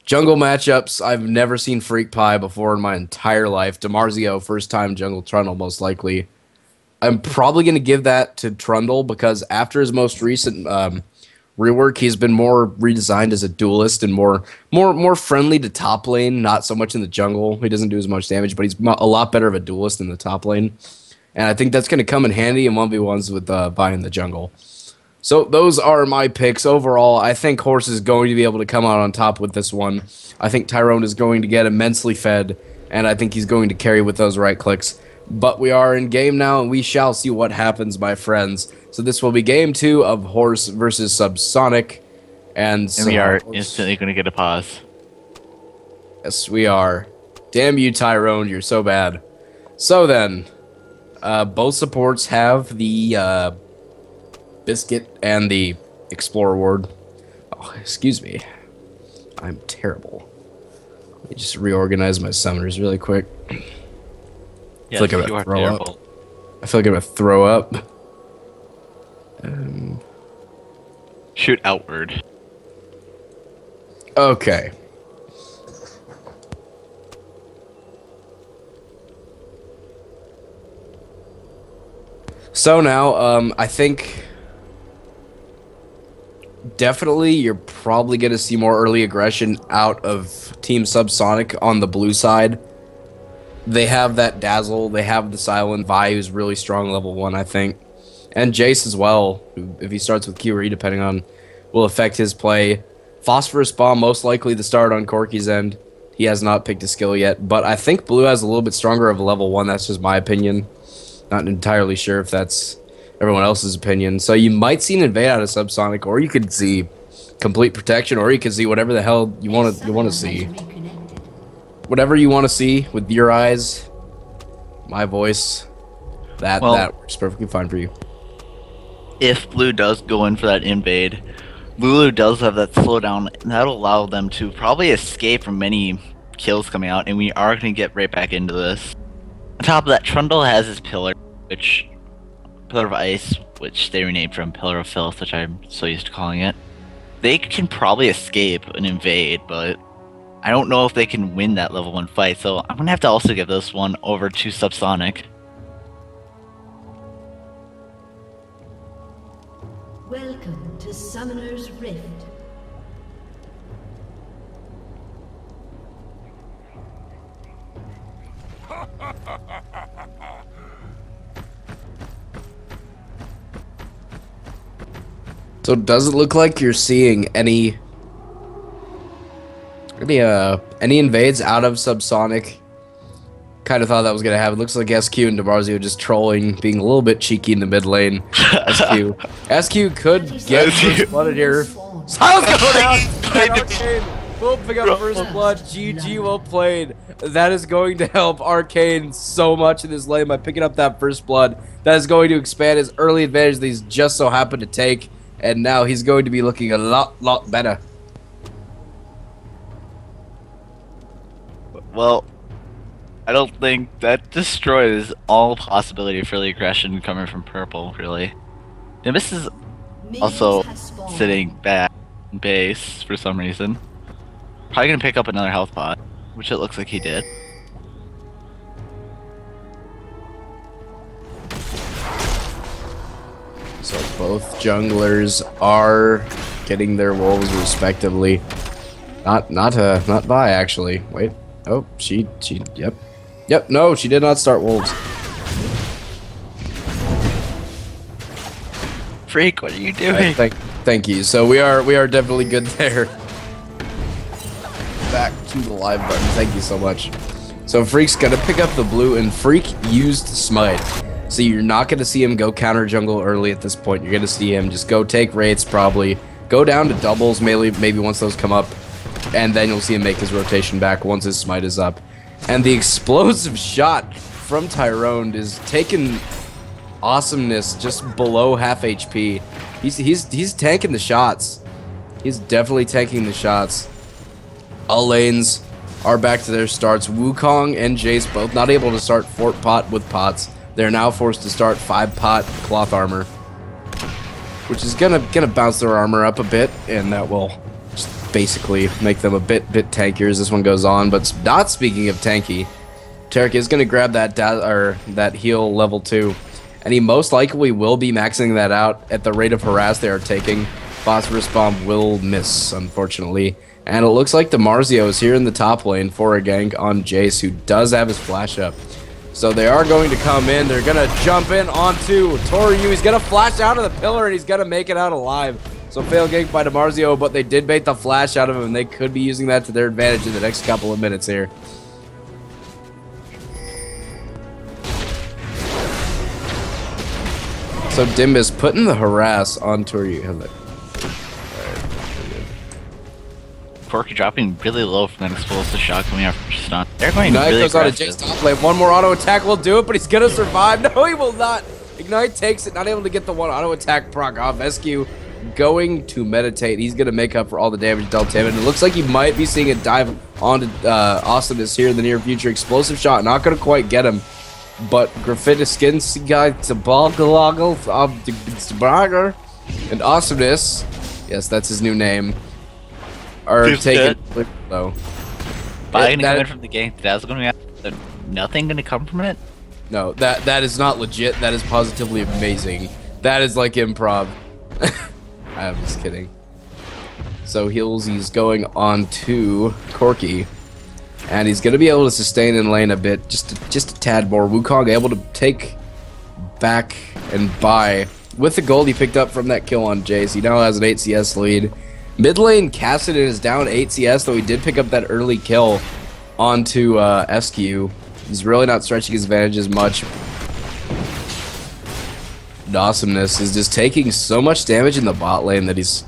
Jungle matchups, I've never seen Freak Pie before in my entire life. Demarzio, first time jungle Trundle, most likely. I'm probably going to give that to Trundle because after his most recent rework, he's been more redesigned as a duelist and more friendly to top lane, not so much in the jungle. He doesn't do as much damage, but he's a lot better of a duelist in the top lane. And I think that's going to come in handy in 1v1s with Vi in the jungle. So those are my picks. Overall, I think Horse is going to be able to come out on top with this one. I think Tyrone is going to get immensely fed, and I think he's going to carry with those right clicks. But we are in game now, and we shall see what happens, my friends. So this will be game 2 of Horse versus Subsonic. And we are instantly going to get a pause. Yes, we are. Damn you, Tyrone, you're so bad. So then, both supports have the Biscuit and the Explorer Ward. Oh, excuse me. I'm terrible. Let me just reorganize my summoners really quick. Yes, I feel like I'm gonna throw up. I feel like I'm gonna throw up. Shoot outward. Okay. So now, I think definitely you're probably going to see more early aggression out of Team Subsonic on the blue side. They have that Dazzle, they have the Silent Vi, who's really strong level 1, I think. And Jace as well, who, if he starts with Q or E, depending on, will affect his play. Phosphorus Bomb, most likely to start on Corky's end. He has not picked a skill yet, but I think blue has a little bit stronger of a level 1, that's just my opinion. Not entirely sure if that's everyone else's opinion. So you might see an invade out of Subsonic, or you could see complete protection, or you could see whatever the hell you want to see. Whatever you want to see with your eyes, my voice, that works perfectly fine for you. If blue does go in for that invade, Lulu does have that slowdown, and that'll allow them to probably escape from many kills coming out, and we are going to get right back into this. On top of that, Trundle has his Pillar of Ice, which they renamed from Pillar of Filth, which I'm so used to calling it. They can probably escape an invade, but I don't know if they can win that level 1 fight, so I'm going to have to also give this one over to Subsonic. Welcome to Summoner's Rift. So does it look like you're seeing any invades out of Subsonic? Kind of thought that was gonna happen. Looks like SQ and Demarzio just trolling, being a little bit cheeky in the mid lane. SQ could get first blooded here. Silence go down. We'll pick up first blood. GG, well played. That is going to help Arcane so much in this lane by picking up that first blood. That is going to expand his early advantage that he's just so happened to take. And now he's going to be looking a lot better. Well, I don't think that destroys all possibility for early aggression coming from purple, really. Nimbus is also sitting back in base for some reason. Probably gonna pick up another health pot, which it looks like he did. So both junglers are getting their wolves respectively. Not Vi actually. Wait. Oh, yep, no, she did not start wolves. Freak, what are you doing? Thank you. So we are definitely good there. Back to the live button. Thank you so much. So Freak's gonna pick up the blue, and Freak used Smite. So you're not gonna see him go counter jungle early at this point. You're gonna see him just go take rates, probably go down to doubles, maybe once those come up, and then you'll see him make his rotation back once his Smite is up. And the explosive shot from Tyrone is taking awesomeness just below half HP. He's tanking the shots. He's definitely tanking the shots. All lanes are back to their starts. Wukong and Jace both not able to start Fort Pot with pots. They're now forced to start 5-pot cloth armor, which is gonna bounce their armor up a bit, and that will just basically make them a bit tankier as this one goes on. But not speaking of tanky, Tarek is gonna grab that heal level 2, and he most likely will be maxing that out at the rate of harass they are taking. Phosphorus Bomb will miss, unfortunately. And it looks like DeMarzio is here in the top lane for a gank on Jace, who does have his flash up. So they are going to come in. They're going to jump in onto Toryu. He's going to flash out of the pillar, and he's going to make it out alive. So fail gank by DeMarzio, but they did bait the flash out of him, and they could be using that to their advantage in the next couple of minutes here. So Dimbus putting the harass on Toryu. Corky dropping really low from that explosive shot coming out from stun. They're going Ignite really goes out of aggressive. Jake's top lane. One more auto attack will do it, but he's gonna survive. No, he will not. Ignite takes it, not able to get the one auto attack proc off. SQ going to meditate. He's gonna make up for all the damage dealt to him. And it looks like he might be seeing a dive onto Awesomeness here in the near future. Explosive shot, not gonna quite get him. But Graffiti Skins guy to Balgaloggle of the and Awesomeness, yes, that's his new name, are taking low. Buying to come in from the game. That's going to be nothing going to come from it. No, that is not legit. That is positively amazing. That is like improv. I'm just kidding. So he's going on to Corky, and he's going to be able to sustain in lane a bit, just a tad more. Wukong able to take back and buy with the gold he picked up from that kill on Jace. He now has an 8 CS lead. Mid lane, Cassidy is down 8 CS, though he did pick up that early kill onto SQ. He's really not stretching his advantage as much. Awesomeness is just taking so much damage in the bot lane that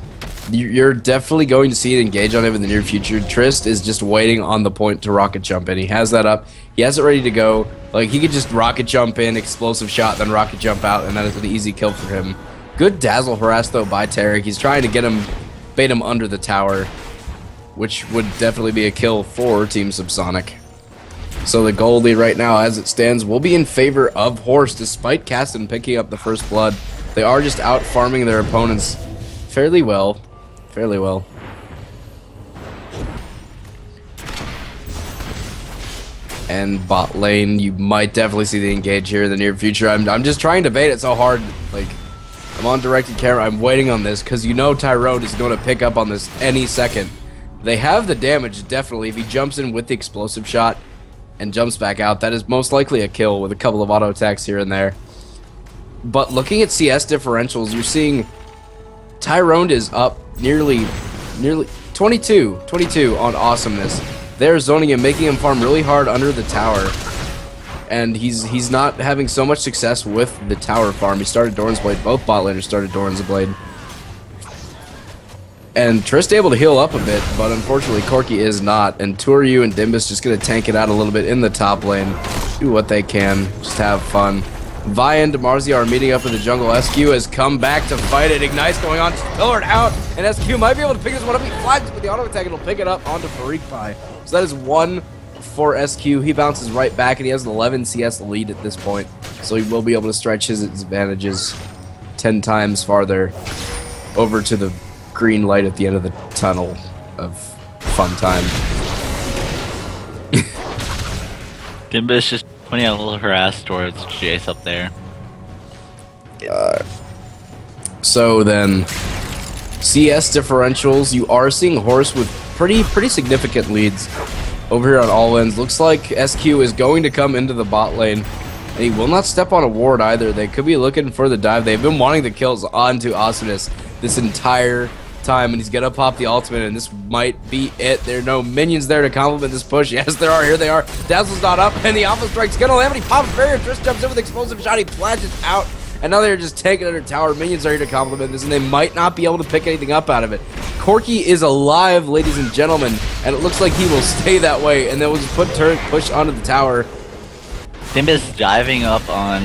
you're definitely going to see it engage on him in the near future. Trist is just waiting on the point to rocket jump in. He has that up. He has it ready to go. Like, he could just rocket jump in, explosive shot, then rocket jump out, and that is an easy kill for him. Good dazzle harass, though, by Tarek. He's trying to get him, bait him under the tower, which would definitely be a kill for Team Subsonic. So the gold lead right now, as it stands, will be in favor of HORS, despite Caston picking up the first blood. They are just out farming their opponents fairly well. Fairly well. And bot lane, you might definitely see the engage here in the near future. I'm just trying to bait it so hard. Like, I'm on directed camera. I'm waiting on this because you know Tyrone is going to pick up on this any second. They have the damage, definitely. If he jumps in with the explosive shot and jumps back out, that is most likely a kill with a couple of auto attacks here and there. But looking at CS differentials, you're seeing Tyrone is up nearly 22 on Awesomeness. They're zoning him, making him farm really hard under the tower. And he's not having so much success with the tower farm. He started Doran's Blade. Both bot laners started Doran's Blade. And Trist able to heal up a bit, but unfortunately Corky is not. And Toryu and Dimbus just going to tank it out a little bit in the top lane. Do what they can. Just have fun. Vi and DeMarzio are meeting up in the jungle. SQ has come back to fight it. Ignite's going on, pillared out, and SQ might be able to pick this one up. He flags with the auto attack, and he'll pick it up onto Farik Pai. So that is one for SQ. He bounces right back, and he has an 11 CS lead at this point. So he will be able to stretch his advantages 10 times farther over to the green light at the end of the tunnel of fun time. Dimbus just pointing out a little harass towards Jace up there. So then, CS differentials, you are seeing HORS with pretty significant leads over here on all ends. Looks like SQ is going to come into the bot lane, and he will not step on a ward either. They could be looking for the dive. They've been wanting the kills onto Awesomeness this entire time, and he's gonna pop the ultimate, and this might be it. There are no minions there to complement this push. Yes, there are. Here they are. Dazzle's not up, and the Alpha Strike's gonna land, but he pops barrier. Trish jumps in with explosive shot. He flashes out, and now they're just taking under tower. Minions are here to complement this, and they might not be able to pick anything up out of it. Corky is alive, ladies and gentlemen, and it looks like he will stay that way, and then we'll just put turret push onto the tower. Dimbus diving up on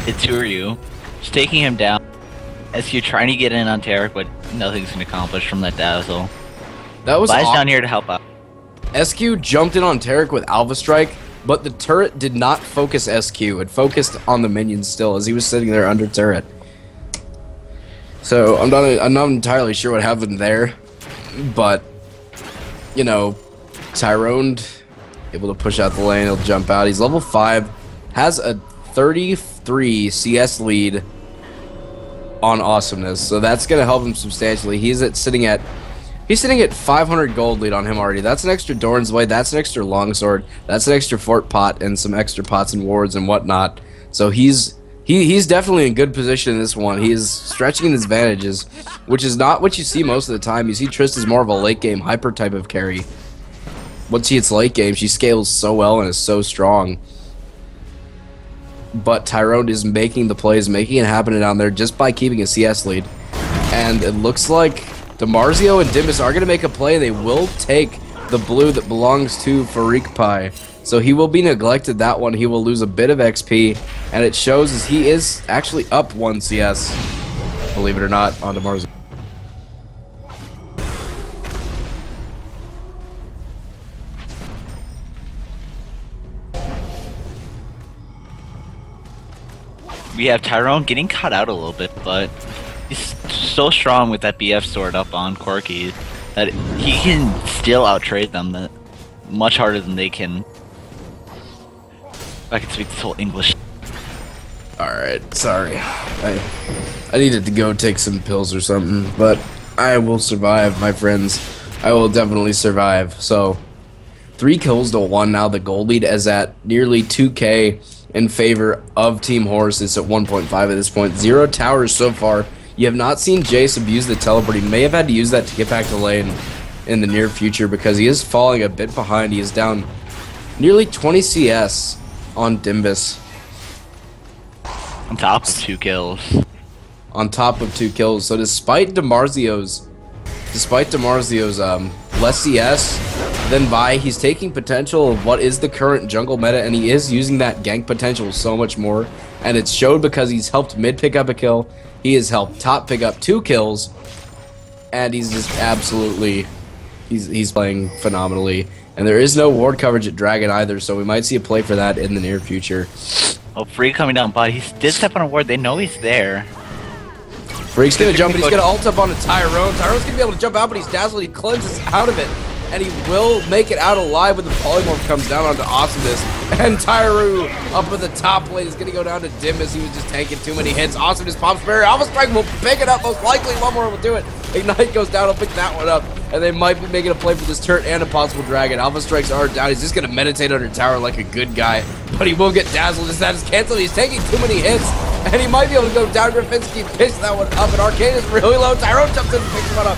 Ituryu, just taking him down. SQ trying to get in on Tarek, but nothing's going to accomplish from that dazzle. That was Vi's awesome. down here to help out. SQ jumped in on Tarek with Alpha Strike, but the turret did not focus SQ. It focused on the minions still as he was sitting there under turret. So I'm not entirely sure what happened there, but you know, Tyrone able to push out the lane. He'll jump out. He's level 5, has a 33 CS lead on Awesomeness, so that's gonna help him substantially. He's sitting at 500 gold lead on him already. That's an extra Doran's Blade, that's an extra Longsword, that's an extra Fort Pot, and some extra pots and wards and whatnot. So he's definitely in good position in this one. He is stretching his advantages, which is not what you see most of the time. You see Trist is more of a late game hyper type of carry. Once she hits late game, she scales so well and is so strong. But Tyrone is making the plays, making it happen down there just by keeping a CS lead. And it looks like DeMarzio and Dimbus are going to make a play. They will take the blue that belongs to Farik Pai. So he will be neglected that one. He will lose a bit of XP. And it shows as he is actually up 1 CS, believe it or not, on DeMarzio. We have Tyrone getting cut out a little bit, but he's so strong with that BF sword up on Corky that he can still outtrade them much harder than they can. If I can speak this whole English. Alright, sorry. I needed to go take some pills or something, but I will survive, my friends. I will definitely survive. So, 3 kills to 1 now. The gold lead is at nearly 2k in favor of Team HORS. It's at 1.5 at this point. 0 towers so far. You have not seen Jace abuse the teleport. He may have had to use that to get back to lane in the near future because he is falling a bit behind. He is down nearly 20 CS on Dimbus. On top of 2 kills. On top of 2 kills. So despite DeMarzio's less CS than Vi, he's taking potential of what is the current jungle meta, and he is using that gank potential so much more. And it's showed because he's helped mid pick up a kill, he has helped top pick up 2 kills, and he's just absolutely, he's playing phenomenally. And there is no ward coverage at Dragon either, so we might see a play for that in the near future. Oh, Free coming down, but he did step on a ward. They know he's there. Freak's gonna jump, but he's gonna ult up on a Tyrone. Tyrone's gonna be able to jump out, but he's dazzled. He cleanses out of it, and he will make it out alive when the polymorph comes down onto Awesomeness. And Tyru up at the top lane is gonna go down to Dimbus. He was just taking too many hits. Awesomeness pops Barrier. Alpha Strike will pick it up. Most likely, one more will do it. Ignite goes down. He'll pick that one up, and they might be making a play for this turret and a possible dragon. Alpha Strikes are down. He's just gonna meditate under tower like a good guy, but he will get dazzled. His status canceled. He's taking too many hits, and he might be able to go down. Graffinsky picks that one up, and Arcane is really low. Tyrone jumps in and picks one up.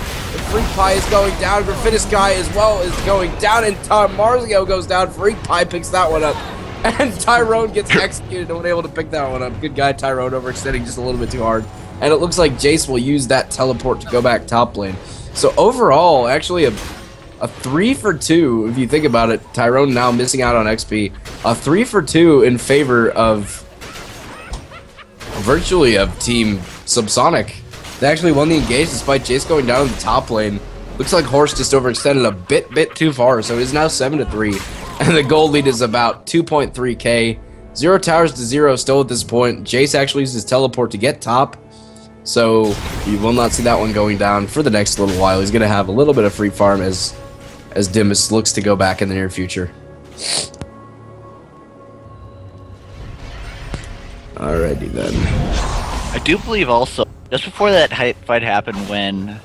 Freak Pie is going down. Graffinis Guy as well is going down, and Marzio goes down. Freak Pie picks that one up, and Tyrone gets executed and unable to pick that one up. Good guy, Tyrone, overextending just a little bit too hard. And it looks like Jace will use that teleport to go back top lane. So overall, actually a 3 for 2, if you think about it. Tyrone now missing out on XP. A 3 for 2 in favor of virtually of Team Subsonic. They actually won the engage despite Jace going down in the top lane. Looks like HORS just overextended a bit too far, so it is now 7-3. And the gold lead is about 2.3k. 0 towers to 0 still at this point. Jace actually uses teleport to get top, so you will not see that one going down for the next little while. He's going to have a little bit of free farm as Dimbus looks to go back in the near future. Alrighty then. I do believe also, just before that fight happened when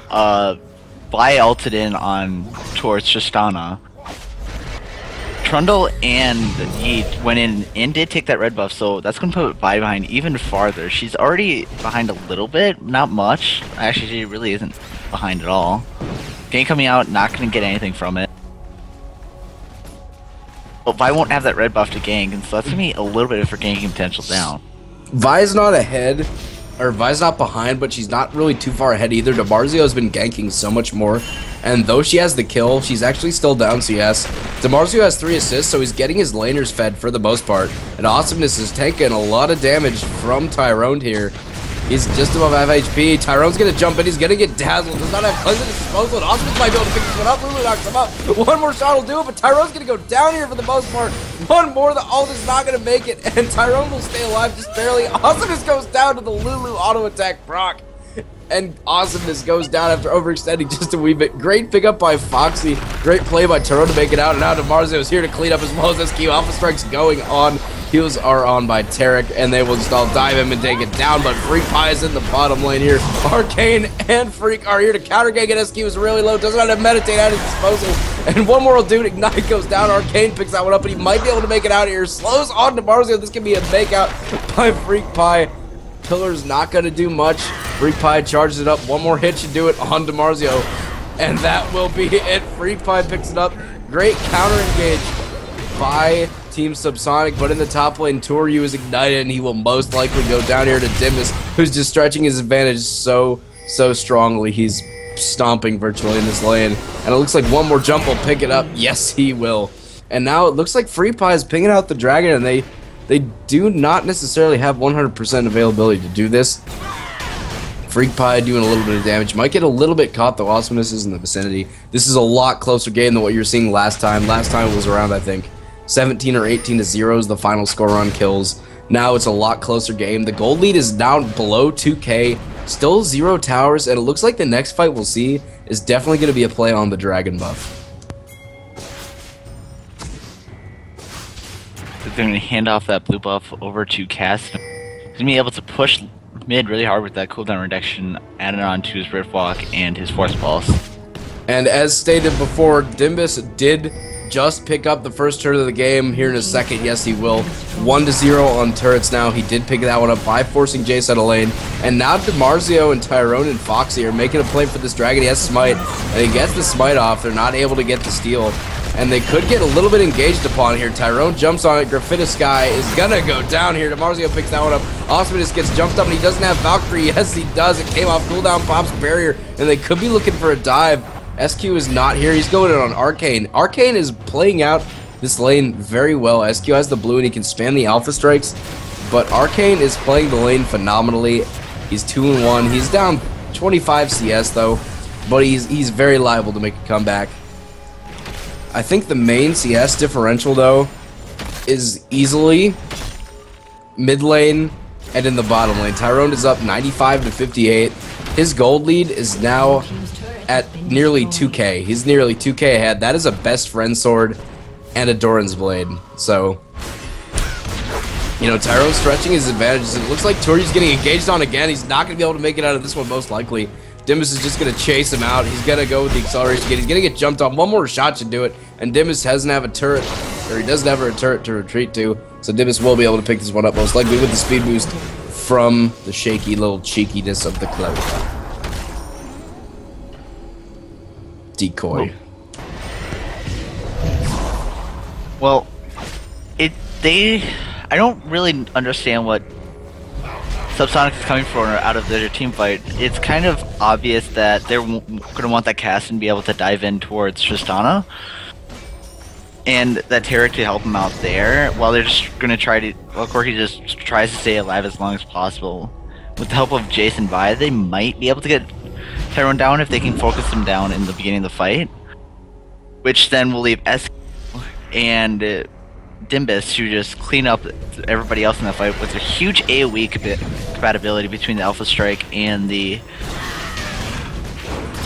Vi ulted in on towards Tristana, Trundle and Yeet went in and did take that red buff, so that's going to put Vi behind even farther. She's already behind a little bit, not much. Actually, she really isn't behind at all. Gank coming out, not going to get anything from it. But Vi won't have that red buff to gank, and so that's going to be a little bit of her ganking potential down. Vi's not ahead, or Vi's not behind, but she's not really too far ahead either. DeMarzio has been ganking so much more, and though she has the kill, she's actually still down CS. DeMarzio has 3 assists, so he's getting his laners fed for the most part, and Awesomeness is taking a lot of damage from Tyrone here. He's just above half HP. Tyrone's gonna jump in. He's gonna get dazzled. Does not have pleasant disposal. And Awesomeness might be able to pick this one up. Lulu knocks him up. One more shot will do it, but Tyrone's gonna go down here for the most part. One more, the ult is not gonna make it, and Tyrone will stay alive just barely. Awesomeness goes down to the Lulu auto attack proc. And Awesomeness goes down after overextending just a wee bit. Great pickup by Foxy. Great play by Tyrone to make it out. And now DeMarzio is here to clean up as well as SQ. Alpha Strike's going on. Heals are on by Tarek, and they will just all dive him and take it down. But Freak Pie is in the bottom lane here. Arcane and Freak are here to counter gank, and SQ is really low. Doesn't have to meditate at his disposal. And one more will do it. Ignite goes down. Arcane picks that one up, but he might be able to make it out of here. Slows on DeMarzio. This can be a makeout by Freak Pie. Pillar's not going to do much. Freak Pie charges it up. One more hit should do it on DeMarzio. And that will be it. Freak Pie picks it up. Great counter engage by Team Subsonic, but in the top lane, Toryu is ignited, and he will most likely go down here to Dimbus, who's just stretching his advantage so strongly. He's stomping virtually in this lane, and it looks like one more jump will pick it up. Yes, he will. And now it looks like Freak Pie is pinging out the dragon, and they do not necessarily have 100% availability to do this. Freak Pie doing a little bit of damage. Might get a little bit caught, though. Awesomeness is in the vicinity. This is a lot closer game than what you were seeing last time. Last time it was around, I think, 17 or 18 to 0 is the final score on kills. Now it's a lot closer game. The gold lead is down below 2K. Still 0 towers, and it looks like the next fight we'll see is definitely going to be a play on the dragon buff. They're going to hand off that blue buff over to Cass. He's going to be able to push mid really hard with that cooldown reduction added on to his Rift Walk and his Force Pulse. And as stated before, Dimbus did just pick up the first turret of the game here in a second. Yes, he will. 1-0 on turrets now. He did pick that one up by forcing Jace out of lane. And now DeMarzio and Tyrone and Foxy are making a play for this dragon. He has smite, and he gets the smite off. They're not able to get the steal, and they could get a little bit engaged upon here. Tyrone jumps on it. Graffiti Sky is gonna go down here. DeMarzio picks that one up. Awesomeness gets jumped up, and he doesn't have Valkyrie. Yes, he does. It came off cooldown, pops barrier, and they could be looking for a dive. SQ is not here. He's going in on Arcane. Arcane is playing out this lane very well. SQ has the blue and he can spam the Alpha Strikes, but Arcane is playing the lane phenomenally. He's 2-1. He's down 25 CS though, but he's very liable to make a comeback. I think the main CS differential though is easily mid lane and in the bottom lane. Tyrone is up 95 to 58. His gold lead is now at nearly 2K. He's nearly 2K ahead. That is a best friend sword and a Doran's blade. So, you know, Tyrone's stretching his advantages. It looks like Toryu's getting engaged on again. He's not going to be able to make it out of this one most likely. Dimbus is just going to chase him out. He's going to go with the acceleration again. He's going to get jumped on. One more shot should do it. And Dimbus doesn't have a turret, or he doesn't have a turret to retreat to. So Dimbus will be able to pick this one up most likely with the speed boost from the shaky little cheekiness of the cloud. Decoy. Well, I don't really understand what Subsonic is coming for out of their team fight. It's kind of obvious that they're going to want that cast and be able to dive in towards Tristana, and that Tarek to help him out there, while they're just going to try to, well, Corky just tries to stay alive as long as possible. With the help of Jason Vi, they might be able to get Tyrone down if they can focus him down in the beginning of the fight, which then will leave SQ and Dimbus to just clean up everybody else in that fight with a huge AoE compatibility between the Alpha Strike and the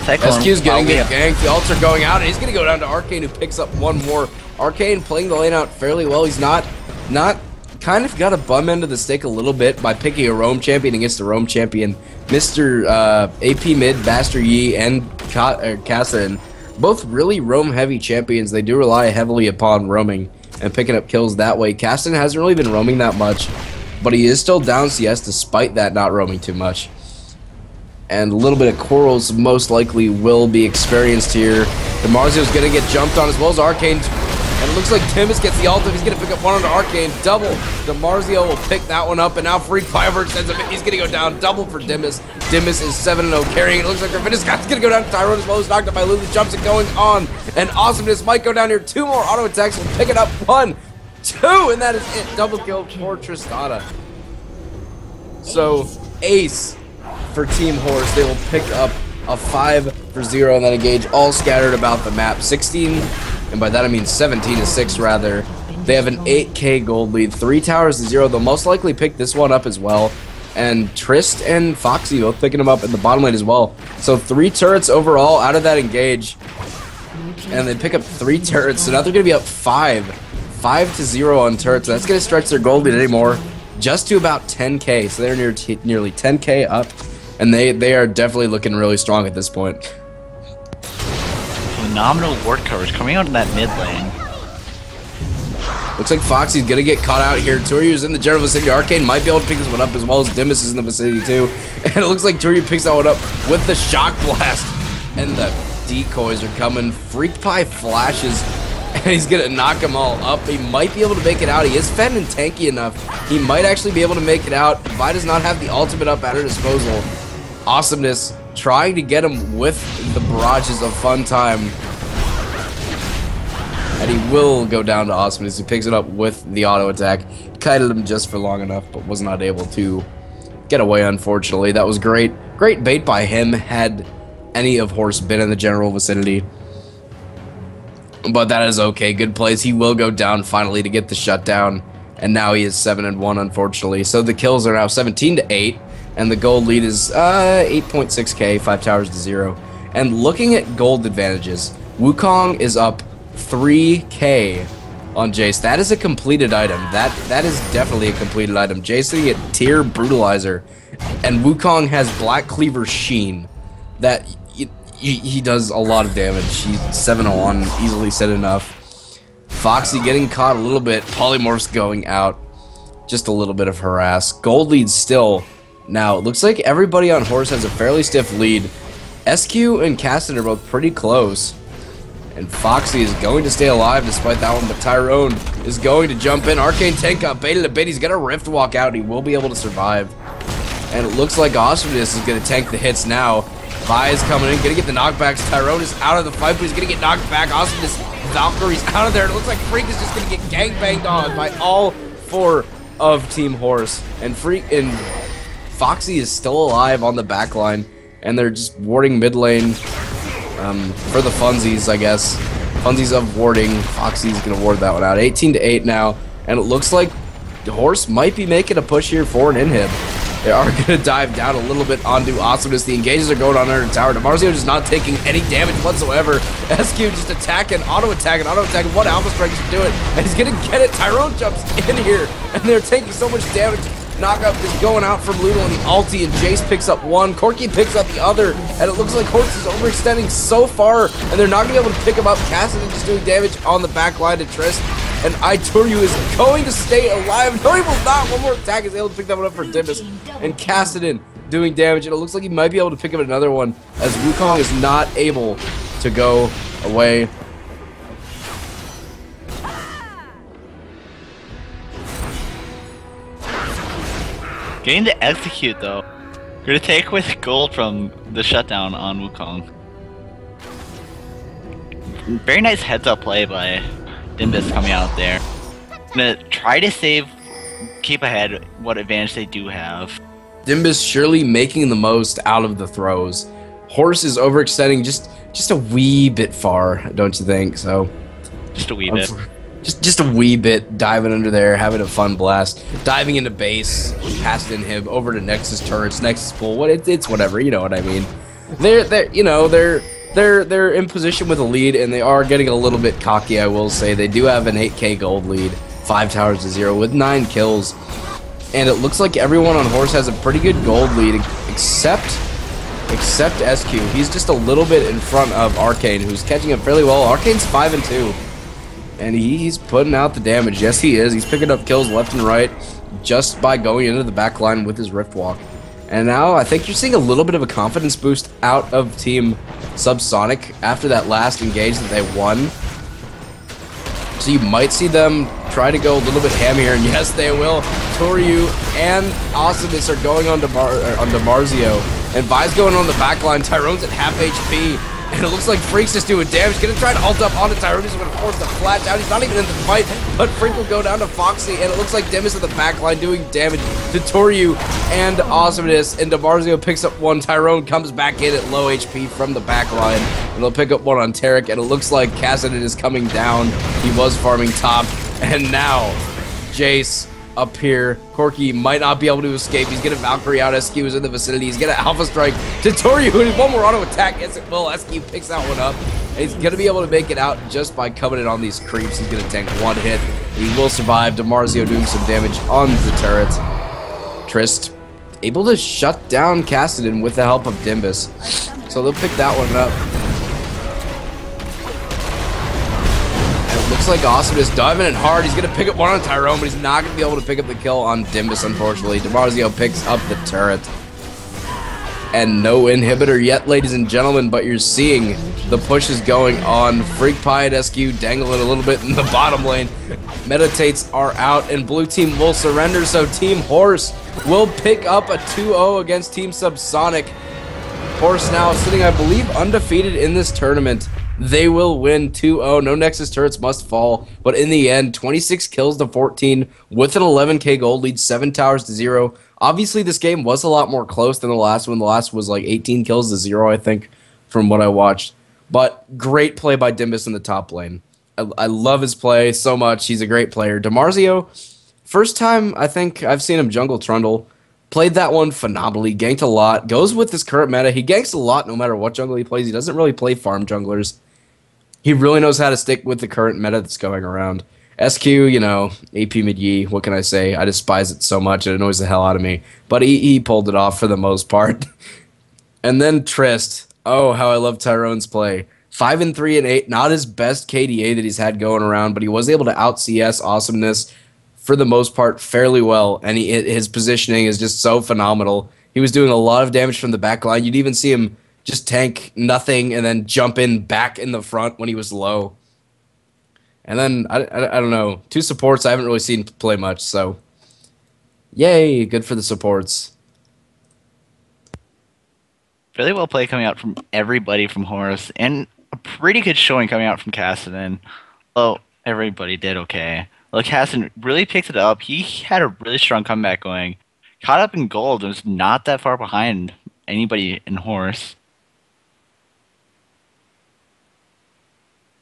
Cyclone. SQ's getting ganked. The ults are going out, and he's going to go down to Arcane, who picks up one more. Arcane playing the lane out fairly well. He's not kind of got a bum end of the stick a little bit by picking a roam champion against a roam champion. Mr. AP mid, Master Yi, and Kassan, both really roam heavy champions. They do rely heavily upon roaming and picking up kills that way. Kassan hasn't really been roaming that much, but he is still down CS despite that not roaming too much. And a little bit of Corals most likely will be experienced here. DeMarzio's going to get jumped on as well as Arcane. And it looks like Timus gets the ultimate. He's going to pick up one onto Arcane. Double. DeMarzio will pick that one up. And now Freak Fiver sends him in. He's going to go down. Double for Dimbus. Dimbus is 7-0 carrying. It looks like Graffiti Sky's going to go down to Tyrone as well. He's knocked up by Lulu. Jumps it going on. And Awesomeness might go down here. 2 more auto attacks. Will pick it up. 1, 2. And that is it. Double kill for Tristana. So, ace for Team HORS. They will pick up a 5-0 on that engage, all scattered about the map. 16, and by that I mean 17-6 rather. They have an 8k gold lead, 3 towers to 0. They'll most likely pick this one up as well. And Trist and Foxy both picking them up in the bottom lane as well. So 3 turrets overall out of that engage. And they pick up 3 turrets, so now they're going to be up 5-0 on turrets. So that's going to stretch their gold lead anymore, just to about 10k. So they're nearly 10k up, and they are definitely looking really strong at this point. Phenomenal ward coverage coming out in that mid lane. Looks like Foxy's gonna get caught out here. Turyu's in the general vicinity. Arcane might be able to pick this one up, as well as Dimbus is in the vicinity too. And it looks like Turyu picks that one up with the shock blast. And the decoys are coming. Freak Pie flashes, and he's gonna knock them all up. He might be able to make it out. He is fed and tanky enough. He might actually be able to make it out. Vi does not have the ultimate up at her disposal. Awesomeness trying to get him with the barrages of fun time. And he will go down to Awesomeness. He picks it up with the auto attack. Kited him just for long enough, but was not able to get away, unfortunately. That was great. Great bait by him, had any of HORS been in the general vicinity. But that is okay. Good plays. He will go down finally to get the shutdown. And now he is 7-1, unfortunately. So the kills are now 17-8. And the gold lead is 8.6k, 5 towers to 0. And looking at gold advantages, Wukong is up 3k on Jace. That is a completed item. That is definitely a completed item. Jace getting a tier brutalizer, and Wukong has Black Cleaver Sheen. That he does a lot of damage. He's 7-1, easily said enough. Foxy getting caught a little bit. Polymorphs going out. Just a little bit of harass. Gold lead still. Now, it looks like everybody on HORS has a fairly stiff lead. SQ and Caston are both pretty close. And Foxy is going to stay alive despite that one, but Tyrone is going to jump in. Arcane tank got baited a bit. He's got a Rift walk out. He will be able to survive. And it looks like Awesomeness is going to tank the hits now. Vi is coming in, going to get the knockbacks. Tyrone is out of the fight, but he's going to get knocked back. Awesomeness, Valkyrie's out of there. It looks like Freak is just going to get gangbanged on by all 4 of Team HORS. And Foxy is still alive on the back line, and they're just warding mid lane. For the funsies, I guess. Funsies of warding. Foxy's gonna ward that one out. 18-8 now, and it looks like HORS might be making a push here for an inhib. They are gonna dive down a little bit onto Awesomeness. The engages are going on under the tower. DeMarzio just not taking any damage whatsoever. SQ just attacking, auto attacking. What Alpha Strike is doing, and he's gonna get it. Tyrone jumps in here, and they're taking so much damage. Knockup is going out from Ludo on the ulti, and Jace picks up one. Corki picks up the other, and it looks like HORS is overextending so far, and they're not going to be able to pick him up. Cassidy just doing damage on the back line to Trist, and Ituryu is going to stay alive. No, he will not. One more attack is able to pick that one up for Dimbus, and Cassidy doing damage, and it looks like he might be able to pick up another one, as Wukong is not able to go away. Getting to execute though. Gonna take with gold from the shutdown on Wukong. Very nice heads up play by Dimbus coming out there. Gonna try to keep ahead what advantage they do have. Dimbus surely making the most out of the throws. HORS is overextending just a wee bit far, don't you think? So just a wee bit. Just a wee bit, diving under there, having a fun blast, diving into base, past inhib, over to Nexus turrets, Nexus pool. It's whatever, you know what I mean. They're in position with a lead, and they are getting a little bit cocky. I will say they do have an 8k gold lead, 5 towers to 0 with 9 kills, and it looks like everyone on HORS has a pretty good gold lead, except SQ. He's just a little bit in front of Arcane, who's catching up fairly well. Arcane's 5-2. And he's putting out the damage. Yes, he is. He's picking up kills left and right just by going into the back line with his Rift Walk. And now I think you're seeing a little bit of a confidence boost out of Team Subsonic after that last engage that they won. So you might see them try to go a little bit ham here, and yes, they will. Toryu and Awesomeness are going on to Marzio, and Vi's going on the back line. Tyrone's at half HP, And it looks like Freak's just doing damage. Gonna try to ult up onto Tyrone. He's gonna force the flash out. He's not even in the fight, but Freak will go down to Foxy, and it looks like Dim is in the backline doing damage to Toryu and Awesomeness. And DiMarzio picks up one. Tyrone comes back in at low HP from the backline, and they'll pick up one on Tarek. And it looks like Cassidy is coming down. He was farming top, and now Jace up here. Corki might not be able to escape. He's gonna Valkyrie out. SQ is in the vicinity. He's gonna Alpha Strike to Toryu. And one more auto attack. Yes, it will. SQ picks that one up. And he's gonna be able to make it out just by coming in on these creeps. He's gonna tank one hit. He will survive. DiMarzio doing some damage on the turret. Trist able to shut down Cassidy with the help of Dimbus. So they'll pick that one up. Looks like Awesome is diving in hard. He's going to pick up one on Tyrone, but he's not going to be able to pick up the kill on Dimbus, unfortunately. DiMarzio picks up the turret. And no inhibitor yet, ladies and gentlemen, but you're seeing the push is going on. Freak Pie and SQ dangling a little bit in the bottom lane. Meditates are out, and blue team will surrender, so Team HORS will pick up a 2-0 against Team Subsonic. HORS now sitting, I believe, undefeated in this tournament. They will win 2-0. No Nexus turrets must fall. But in the end, 26 kills to 14 with an 11k gold lead, 7 towers to 0. Obviously, this game was a lot more close than the last one. The last was like 18 kills to 0, I think, from what I watched. But great play by Dimbus in the top lane. I love his play so much. He's a great player. DiMarzio, first time I think I've seen him jungle Trundle. Played that one phenomenally, ganked a lot. Goes with his current meta. He ganks a lot no matter what jungle he plays. He doesn't really play farm junglers. He really knows how to stick with the current meta that's going around. SQ, you know, AP mid-Yi, what can I say? I despise it so much, it annoys the hell out of me. But he pulled it off for the most part. And then Trist. Oh, how I love Tyrone's play. 5 and 3 and 8, not his best KDA that he's had going around, but he was able to out CS Awesomeness for the most part fairly well, and his positioning is just so phenomenal. He was doing a lot of damage from the back line. You'd even see him just tank nothing and then jump in back in the front when he was low. And then, I don't know, 2 supports I haven't really seen play much, so yay, good for the supports. Really well played coming out from everybody from HORS, and a pretty good showing coming out from Cassidy. Well, everybody did okay. Well, Cassidy really picked it up. He had a really strong comeback going. Caught up in gold and was not that far behind anybody in HORS.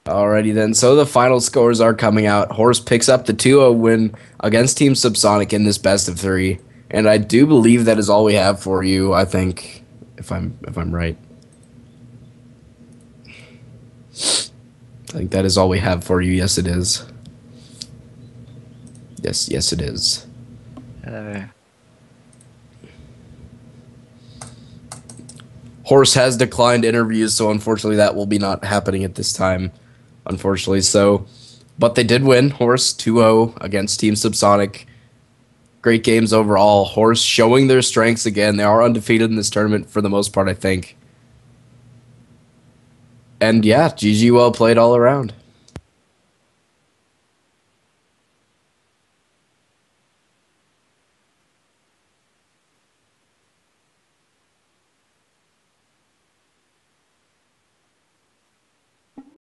Alrighty then, so the final scores are coming out. HORS picks up the 2-0 win against Team Subsonic in this best of 3. And I do believe that is all we have for you, I think, if I'm right. I think that is all we have for you. Yes, it is. Yes, it is. HORS has declined interviews, so unfortunately that will be not happening at this time. Unfortunately, so. But they did win. HORS 2-0 against Team Subsonic. Great games overall. HORS showing their strengths again. They are undefeated in this tournament for the most part, I think. And yeah, GG well played all around.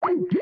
Thank you.